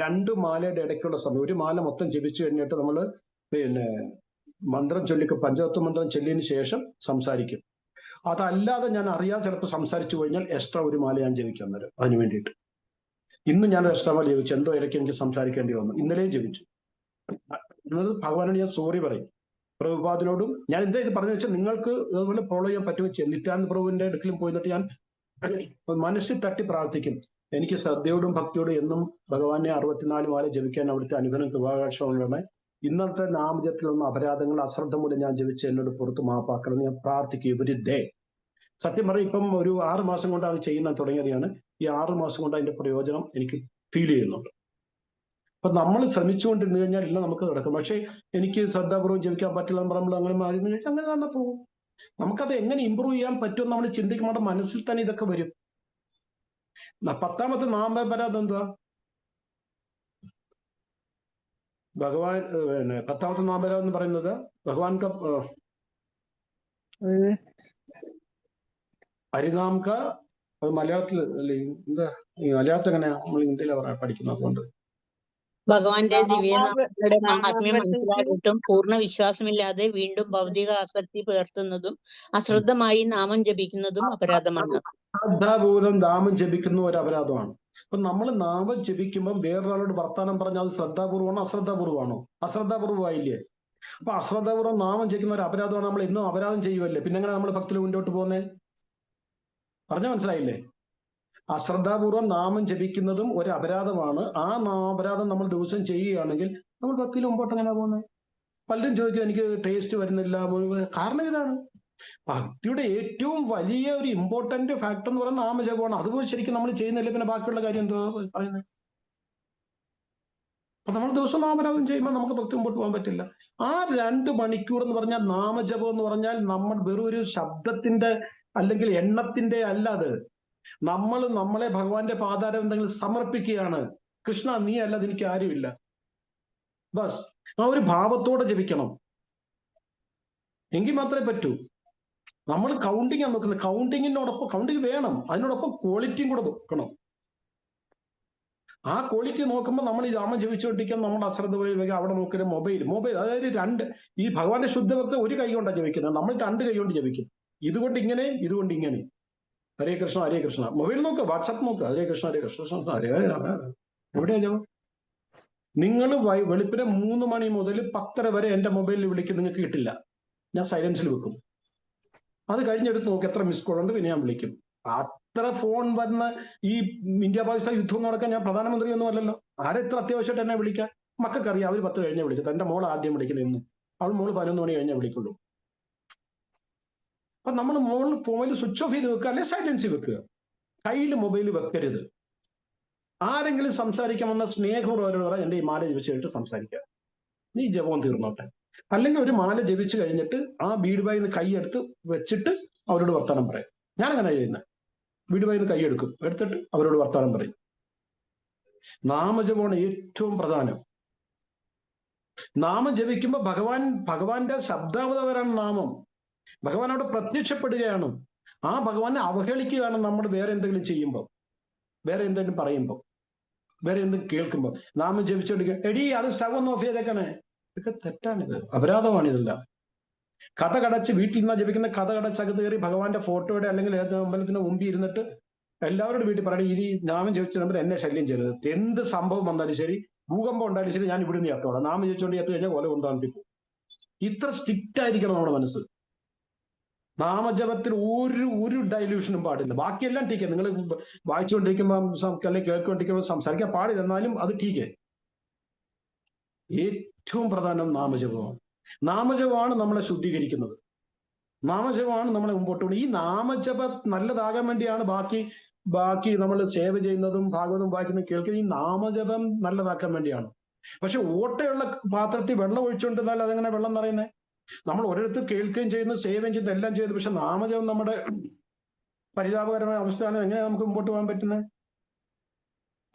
2 മാലയുടെ ഇടയ്ക്കുള്ള സമയം, ഒരു മാല മൊത്തം ജപിച്ചു കഴിഞ്ഞിട്ട് നമ്മൾ മന്ത്രം പഞ്ചതത്വ മന്ത്രം ചൊല്ലിയതിന് ശേഷം സംസാരിക്കും. അതല്ലാതെ ഞാൻ അറിയാതെ ചിലപ്പോൾ സംസാരിച്ചു കഴിഞ്ഞാൽ എക്സ്ട്രാ ഒരു മാല ഞാൻ ജപിക്കാൻ തരും. അതിന് വേണ്ടിയിട്ട് ഇന്ന് ഞാൻ എക്സ്ട്രാ മാല ജപിച്ചു. എന്തോ ഇടയ്ക്ക് എനിക്ക് സംസാരിക്കേണ്ടി വന്നു. ഇന്നലെയും ജപിച്ചു. എന്നത് ഭഗവാനോട് ഞാൻ സോറി പറയും. പ്രഭുപാദിനോടും ഞാൻ എന്താ ഇത് പറഞ്ഞു വെച്ചാൽ നിങ്ങൾക്ക് അതുപോലെ ഫോളോ ചെയ്യാൻ പറ്റുമോ. നിത്യാനന്ദ പ്രഭുവിന്റെ അടുക്കലും പോയിട്ട് ഞാൻ മനസ്സിൽ തട്ടി പ്രാർത്ഥിക്കും. എനിക്ക് ശ്രദ്ധയോടും ഭക്തിയോടും എന്നും ഭഗവാനെ 64 മാല ജപിക്കാൻ അവിടുത്തെ അനുഗ്രഹം കൃപാകർഷമാണ്. ഇന്നത്തെ നാമജപത്തിലുള്ള അപരാധങ്ങൾ അശ്രദ്ധ മൂലം ഞാൻ ജപിച്ച് എന്നോട് പുറത്ത് മാപ്പാക്കണം ഞാൻ പ്രാർത്ഥിക്കും എവരി ഡേ. സത്യം പറയും, ഇപ്പം ഒരു 6 മാസം കൊണ്ട് അത് ചെയ്യുന്ന തുടങ്ങിയതാണ്. ഈ 6 മാസം കൊണ്ട് അതിന്റെ പ്രയോജനം എനിക്ക് ഫീൽ ചെയ്യുന്നുണ്ട്. അപ്പൊ നമ്മൾ ശ്രമിച്ചുകൊണ്ടിരുന്നു കഴിഞ്ഞാൽ എല്ലാം നമുക്ക് നടക്കും. പക്ഷേ എനിക്ക് ശ്രദ്ധാപൂർവ്വം ജപിക്കാൻ പറ്റില്ല നമ്മൾ അങ്ങനെ മാറി അങ്ങനെ തന്നെ പോകും. നമുക്കത് എങ്ങനെ ഇമ്പ്രൂവ് ചെയ്യാൻ പറ്റുമെന്ന് നമ്മൾ ചിന്തിക്കുമ്പോൾ മനസ്സിൽ തന്നെ ഇതൊക്കെ വരും. 10ാമത്തെ നാമപരാധം എന്താ? ഭഗവാൻ 10ാമത്തെ നാമപരാധം എന്ന് പറയുന്നത് ഭഗവാൻ ഹരിനാം ക, അത് മലയാളത്തിൽ എന്താ, മലയാളത്തിൽ എങ്ങനെയാ നമ്മൾ ഹിന്ദിയിലാണ് പഠിക്കുന്നത്. അതുകൊണ്ട് ഭഗവാന്റെ ദിവ്യനാമങ്ങളുടെ മഹാത്മ്യം മനസ്സിലാക്കിയിട്ടും പൂർണ്ണ വിശ്വാസമില്ലാതെ വീണ്ടും ഭൗതിക ആസക്തി പുലർത്തുന്നതും അശ്രദ്ധമായി നാമം ജപിക്കുന്നതും അപരാധമാണ്. ശ്രദ്ധാപൂർവം നാമം ജപിക്കുന്ന ഒരു അപരാധമാണ്. അപ്പൊ നമ്മൾ നാമം ജപിക്കുമ്പോൾ വേറൊരാളോട് വർത്താനം പറഞ്ഞാൽ അത് ശ്രദ്ധാപൂർവമാണോ അശ്രദ്ധാപൂർവമാണോ? അശ്രദ്ധാപൂർവമായില്ലേ? അപ്പൊ അശ്രദ്ധാപൂർവം നാമം ജപിക്കുന്ന ഒരു അപരാധമാണ്. നമ്മൾ എന്നും അപരാധം ചെയ്യുമല്ലേ, പിന്നെ എങ്ങനെ നമ്മൾ ഭക്തിയിൽ മുന്നോട്ട് പോകുന്നേ? പറഞ്ഞ മനസ്സിലായില്ലേ? അശ്രദ്ധാപൂർവം നാമം ജപിക്കുന്നതും ഒരു അപരാധമാണ്. ആ അപരാധം നമ്മൾ ദിവസം ചെയ്യുകയാണെങ്കിൽ നമ്മൾ ഭക്തിയിൽ മുമ്പോട്ട് എങ്ങനെ പോകുന്നത്? പലരും ചോദിക്കും എനിക്ക് ടേസ്റ്റ് വരുന്നില്ല. കാരണം ഇതാണ്, ഭക്തിയുടെ ഏറ്റവും വലിയ ഒരു ഇമ്പോർട്ടന്റ് ഫാക്ടർ എന്ന് പറയുന്നത് നാമജപമാണ്. അതുപോലെ ശരിക്കും നമ്മൾ ചെയ്യുന്നില്ല, പിന്നെ ബാക്കിയുള്ള കാര്യം എന്തോ പറയുന്നത്. അപ്പൊ നമ്മൾ ദിവസം നാമജപം ചെയ്യുമ്പോൾ നമുക്ക് ഭക്തി മുമ്പോട്ട് പോകാൻ പറ്റില്ല. ആ 2 മണിക്കൂർ എന്ന് പറഞ്ഞാൽ നാമജപം എന്ന് പറഞ്ഞാൽ നമ്മൾ വെറും ഒരു ശബ്ദത്തിന്റെ അല്ലെങ്കിൽ എണ്ണത്തിന്റെ അല്ല അത്. നമ്മൾ നമ്മളെ ഭഗവാന്റെ പാതാരം എന്തെങ്കിലും സമർപ്പിക്കുകയാണ്. കൃഷ്ണ, നീ അല്ലാതെ എനിക്ക് ആരുമില്ല. ബസ് ആ ഒരു ഭാവത്തോടെ ജപിക്കണം, എങ്കിൽ മാത്രമേ പറ്റൂ. നമ്മൾ കൗണ്ടിങ് ആണ് നോക്കുന്നത്. കൗണ്ടിങ്ങിനോടൊപ്പം കൗണ്ടിങ് വേണം, അതിനോടൊപ്പം ക്വാളിറ്റിയും കൂടെ നോക്കണം. ആ ക്വാളിറ്റി നോക്കുമ്പോൾ നമ്മൾ ഈ നാമം ജപിച്ചുകൊണ്ടിരിക്കാൻ നമ്മുടെ അശ്രദ്ധ വഴി അവിടെ നോക്കുന്ന മൊബൈൽ അതായത് ഈ ഭഗവാന്റെ ശുദ്ധഭക്തി ഒരു കൈ കൊണ്ടാണ് ജപിക്കുന്നത്, നമ്മൾ 2 കൈ കൊണ്ട് ജപിക്കും. ഇതുകൊണ്ട് ഇങ്ങനെ, ഇതുകൊണ്ട് ഇങ്ങനെ. ഹരേ കൃഷ്ണ ഹരേ കൃഷ്ണ. മൊബൈൽ നോക്കുക, വാട്സാപ്പ് നോക്കുക, ഹരേ കൃഷ്ണ ഹരേ കൃഷ്ണ ഹരേ ഹരേ. എവിടെയാ ജപം? നിങ്ങൾ വെളുപ്പിനെ 3 മണി മുതൽ 10:30 വരെ എന്റെ മൊബൈലിൽ വിളിക്കും, നിങ്ങൾക്ക് കിട്ടില്ല. ഞാൻ സൈലൻസിൽ വെക്കും. അത് കഴിഞ്ഞെടുത്ത് നോക്കി എത്ര മിസ് കോൾ ഉണ്ട്, പിന്നെ ഞാൻ വിളിക്കും. അത്ര ഫോൺ വന്ന ഈ ഇന്ത്യ പാകിസ്ഥാൻ യുദ്ധം നടക്കാൻ ഞാൻ പ്രധാനമന്ത്രി ഒന്നും അല്ലല്ലോ. ആരെത്ര അത്യാവശ്യമായിട്ട് എന്നെ വിളിക്കാൻ? മക്കൾക്കറിയാം, അവർ 10 കഴിഞ്ഞേ വിളിക്കും. എന്റെ മോൾ ആദ്യം വിളിക്കുന്നത് എന്നും. അവൾ മോള് 11 മണി കഴിഞ്ഞേ വിളിക്കുള്ളൂ. അപ്പൊ നമ്മൾ മൊബൈൽ സ്വിച്ച് ഓഫ് ചെയ്ത് വെക്കുക, അല്ലെങ്കിൽ സൈലൻസിൽ വെക്കുക. കയ്യിൽ മൊബൈൽ വെക്കരുത്. ആരെങ്കിലും സംസാരിക്കാൻ വന്ന സ്നേഹപൂർവ്വം പറയാം, എന്റെ ഈ മാല ജപിച്ചു കഴിഞ്ഞിട്ട് സംസാരിക്കുക, നീ ജപം തീർന്നോട്ടെ. അല്ലെങ്കിൽ ഒരു മാല ജപിച്ചു കഴിഞ്ഞിട്ട് ആ ബീഡുബായിൽ നിന്ന് കൈയെടുത്ത് വെച്ചിട്ട് അവരോട് വർത്തമാനം പറയും. ഞാൻ അങ്ങനെ ചെയ്യുന്നത്. ബീഡുബായിൽ നിന്ന് കൈയെടുക്കും, എടുത്തിട്ട് അവരോട് വർത്തമാനം പറയും. നാമജപമാണ് ഏറ്റവും പ്രധാനം. നാമം ജപിക്കുമ്പോൾ ഭഗവാന്റെ ശബ്ദാവതാരാണ് നാമം. ഭഗവാൻ അവിടെ പ്രത്യക്ഷപ്പെടുകയാണ്. ആ ഭഗവാനെ അവഹേളിക്കുകയാണ് നമ്മൾ വേറെ എന്തെങ്കിലും ചെയ്യുമ്പോൾ, വേറെ എന്തെങ്കിലും പറയുമ്പോൾ, വേറെ എന്തെങ്കിലും കേൾക്കുമ്പോൾ. നാമം ജപിച്ചോണ്ടിരിക്കുക, എടീ അത് സ്റ്റവ് ഒന്ന് ഓഫ് ചെയ്തേക്കണേ, ഇതൊക്കെ തെറ്റാണിത്, അപരാധമാണിതെല്ലാം. കഥ കടച്ച് വീട്ടിൽ നിന്നാ ജപിക്കുന്ന കഥ കടച്ചകത്ത് കയറി ഭഗവാന്റെ ഫോട്ടോയുടെ അല്ലെങ്കിൽ അമ്പലത്തിന്റെ മുമ്പിൽ ഇരുന്നിട്ട് എല്ലാവരോടും വീട്ടിൽ പറയണം, ഇനി നാമം ജപിച്ച നമ്പർ എന്നെ ശല്യം ചെയ്യരുത്. എന്ത് സംഭവം വന്നാലും ശരി, ഭൂകമ്പം ഉണ്ടായാലും ശരി, ഞാൻ ഇവിടുന്ന് എത്തോളാം. നാമം ജപിച്ചുകൊണ്ട് എത്തു കഴിഞ്ഞാൽ കൊല കൊണ്ടാണിപ്പോ. ഇത്ര സ്ട്രിക്റ്റ് ആയിരിക്കണം നമ്മുടെ മനസ്സ്. നാമജപത്തിൽ ഒരു ഡൈല്യൂഷനും പാടില്ല. ബാക്കിയെല്ലാം ടീക്കേ. നിങ്ങൾ വായിച്ചുകൊണ്ടിരിക്കുമ്പോൾ അല്ലെങ്കിൽ കേൾക്കൊണ്ടിരിക്കുമ്പോൾ സംസാരിക്കാൻ പാടില്ല, എന്നാലും അത് ടീക്കേ. ഏറ്റവും പ്രധാനം നാമജപമാണ്. നാമജപമാണ് നമ്മളെ ശുദ്ധീകരിക്കുന്നത്. നാമജപമാണ് നമ്മളെ മുമ്പോട്ട് പോകുന്നത്. ഈ നാമജപം നല്ലതാകാൻ വേണ്ടിയാണ് ബാക്കി നമ്മൾ സേവ ചെയ്യുന്നതും ഭാഗവതം വായിക്കുന്നതും കേൾക്കുന്നത്. ഈ നാമജപം നല്ലതാക്കാൻ വേണ്ടിയാണ്. പക്ഷെ ഓട്ടയുള്ള പാത്രത്തിൽ വെള്ളം ഒഴിച്ചുകൊണ്ടിരുന്നാൽ അതെങ്ങനെ വെള്ളം നിറയുന്നത്? നമ്മൾ ഒരിടത്ത് കേൾക്കുകയും ചെയ്യുന്നു, സേവയും ചെയ്യുന്നു, എല്ലാം ചെയ്യുന്നു. പക്ഷെ നാമജപം നമ്മുടെ പരിതാപകരമായ അവസ്ഥയാണ്. എങ്ങനെ നമുക്ക് മുമ്പോട്ട് പോകാൻ പറ്റുന്നത്?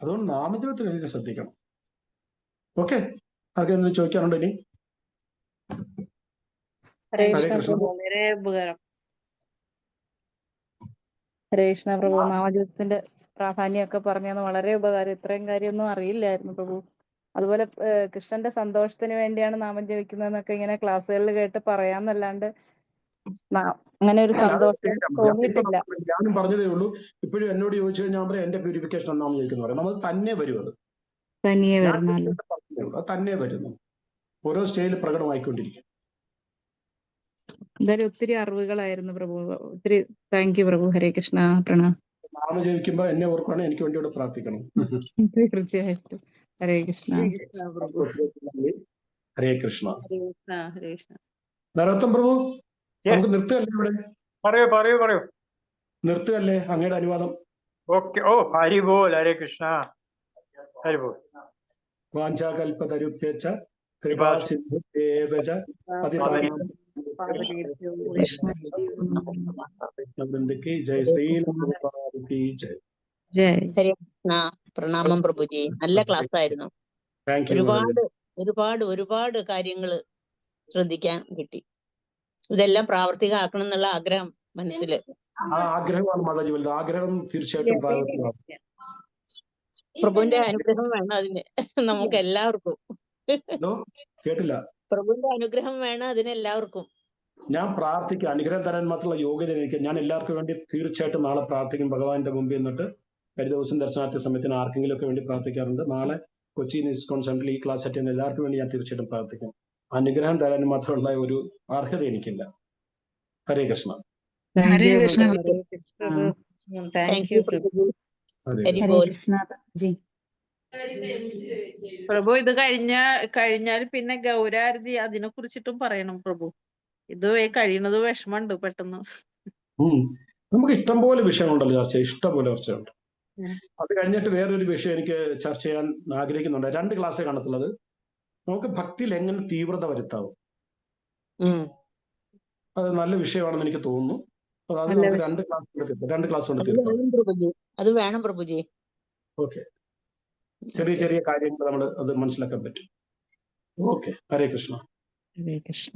അതുകൊണ്ട് നാമജപത്തിൽ എനിക്ക് ശ്രദ്ധിക്കണം. ഓക്കെ, ആർക്കെങ്കിലും ചോദിക്കാനുണ്ടോ ഇനി? ഹരേ ഹരേ കൃഷ്ണ കൃഷ്ണ. പ്രഭു. വളരെ ഉപകാരം. ഹരേ കൃഷ്ണ പ്രഭു. നാമജപത്തിന്റെ പ്രാധാന്യമൊക്കെ പറഞ്ഞത് വളരെ ഉപകാരം. ഇത്രയും കാര്യമൊന്നും അറിയില്ലായിരുന്നു പ്രഭു. അതുപോലെ കൃഷ്ണന്റെ സന്തോഷത്തിന് വേണ്ടിയാണ് നാമം ജപിക്കുന്നതെന്നൊക്കെ ഇങ്ങനെ ക്ലാസ്സുകളിൽ കേട്ട് പറയാന്നല്ലാണ്ട് അങ്ങനെ ഒരു സന്തോഷം തോന്നിയിട്ടില്ല. ഞാനും പറഞ്ഞതേ ഉള്ളൂ. ഇപ്പോഴും എന്നോട് ചോദിച്ചു കഴിഞ്ഞാൽ ഞാൻ പറയാം, എന്റെ പ്യൂരിഫിക്കേഷൻ എന്നാണ് ചോദിക്കുന്നത് പറയാം. നമ്മൾ തന്നെ വരും. അത് തനിയെ വരുന്നല്ലോ. അത് തന്നെ വരുന്നു. ഓരോ സ്റ്റേജിൽ പ്രകടമായിക്കൊണ്ടിരിക്കും. എന്തായാലും ഒത്തിരി അറിവുകളായിരുന്നു പ്രഭു. ഒത്തിരി താങ്ക് യു പ്രഭു. ഹരേ കൃഷ്ണ. പ്രണാം. നാമം ജപിക്കുമ്പോൾ എന്നെ ഓർക്കുകയാണെങ്കിൽ എനിക്ക് വേണ്ടി ഇവിടെ പ്രാർത്ഥിക്കണം. തീർച്ചയായിട്ടും. ഹരേ കൃഷ്ണ. ഹരേ കൃഷ്ണ പ്രഭു. ഹരേ കൃഷ്ണ. ഹരേ കൃഷ്ണ. ഹരേ കൃഷ്ണ. നരോത്തം പ്രഭു, നമുക്ക് നിർത്തുകയല്ലേ ഇവിടെ? പറയൂ. നിർത്തുകയല്ലേ? അങ്ങയുടെ അനുവാദം. ഓക്കെ. ഓ, ഹരിബോൽ. ഹരേ കൃഷ്ണ. ഹരിബോൽ. വാഞ്ചാകൽപതരുഭ്യശ്ച കൃപാസിന്ധുഭ്യേവ ച പതിതാനാം വൃന്ദകി ജയ് ശ്രീ ജയ്. ജയ്. പ്രണാമം പ്രഭുജി. നല്ല ക്ലാസ് ആയിരുന്നു. Thank you. ഒരുപാട് കാര്യങ്ങൾ ശ്രദ്ധിക്കാൻ കിട്ടി. ഇതെല്ലാം പ്രാവർത്തികമാക്കണം എന്നുള്ള ആഗ്രഹം മനസ്സിൽ. ആ ആഗ്രഹമാണ് മാതാജി വലുത്. ആഗ്രഹം തീർച്ചയായിട്ടും പ്രാവർത്തികമാക്കും. പ്രഭുവിന്റെ അനുഗ്രഹം വേണം അതിന്, നമുക്ക് എല്ലാവർക്കും. കേട്ടില്ല. പ്രഭുവിന്റെ അനുഗ്രഹം വേണം അതിനെല്ലാവർക്കും. ഞാൻ പ്രാർത്ഥിക്കാം, അനുഗ്രഹം തരാൻ മാത്രമുള്ള യോഗ്യത എനിക്ക്. ഞാൻ എല്ലാവർക്കും വേണ്ടി തീർച്ചയായിട്ടും നാളെ പ്രാർത്ഥിക്കും. ഭഗവാന്റെ മുമ്പിൽ നിന്നിട്ട് ഒരു ദിവസം ദർശനാർത്ഥി സമയത്തിന് ആർക്കെങ്കിലും ഒക്കെ വേണ്ടി പ്രാർത്ഥിക്കാറുണ്ട്. നാളെ കൊച്ചി ഇസ്കോൺ സെന്ററിൽ ഈ ക്ലാസ് അറ്റൻഡ് ചെയ്യുന്ന എല്ലാവർക്കും വേണ്ടി ഞാൻ തീർച്ചയായിട്ടും പ്രാർത്ഥിക്കും. അനുഗ്രഹം തരാൻ മാത്രമുള്ള ഒരു അർഹത എനിക്കില്ല. ഹരേ കൃഷ്ണ. ഹരേ കൃഷ്ണ. Thank you Prabhu. ഹരേ കൃഷ്ണ ജി. പ്രഭു, ഇത് കഴിഞ്ഞാൽ പിന്നെ ഗൗരാരതി അതിനെ കുറിച്ചിട്ടും പറയണം പ്രഭു. ഇത് കഴിയണത് വിഷമമുണ്ട് പെട്ടെന്ന്. നമുക്ക് ഇഷ്ടംപോലെ വിഷയങ്ങളുണ്ടല്ലോ ചർച്ച, ഇഷ്ടംപോലെ ചർച്ചയുണ്ട്. ഉം. അത് കഴിഞ്ഞിട്ട് വേറൊരു വിഷയം എനിക്ക് ചർച്ച ചെയ്യാൻ ആഗ്രഹിക്കുന്നുണ്ട്. 2 ക്ലാസ്സേ കാണത്തുള്ളത്. നമുക്ക് ഭക്തിയിൽ എങ്ങനെ തീവ്രത വരുത്താവും. ഉം. അത് നല്ല വിഷയമാണെന്ന് എനിക്ക് തോന്നുന്നു. അത് നല്ല നമുക്ക് വിഷയം. 2 ക്ലാസ് കൊണ്ട് അത് തീർക്കാം. വേണം പ്രഭുജി, അത് വേണം പ്രഭുജി. ഓക്കെ, ചെറിയ ഓക്കെ. ചെറിയ കാര്യങ്ങൾ നമ്മൾ അത് മനസ്സിലാക്കാൻ പറ്റും. ഓക്കെ, ഹരേ കൃഷ്ണ. ഹരേ കൃഷ്ണ.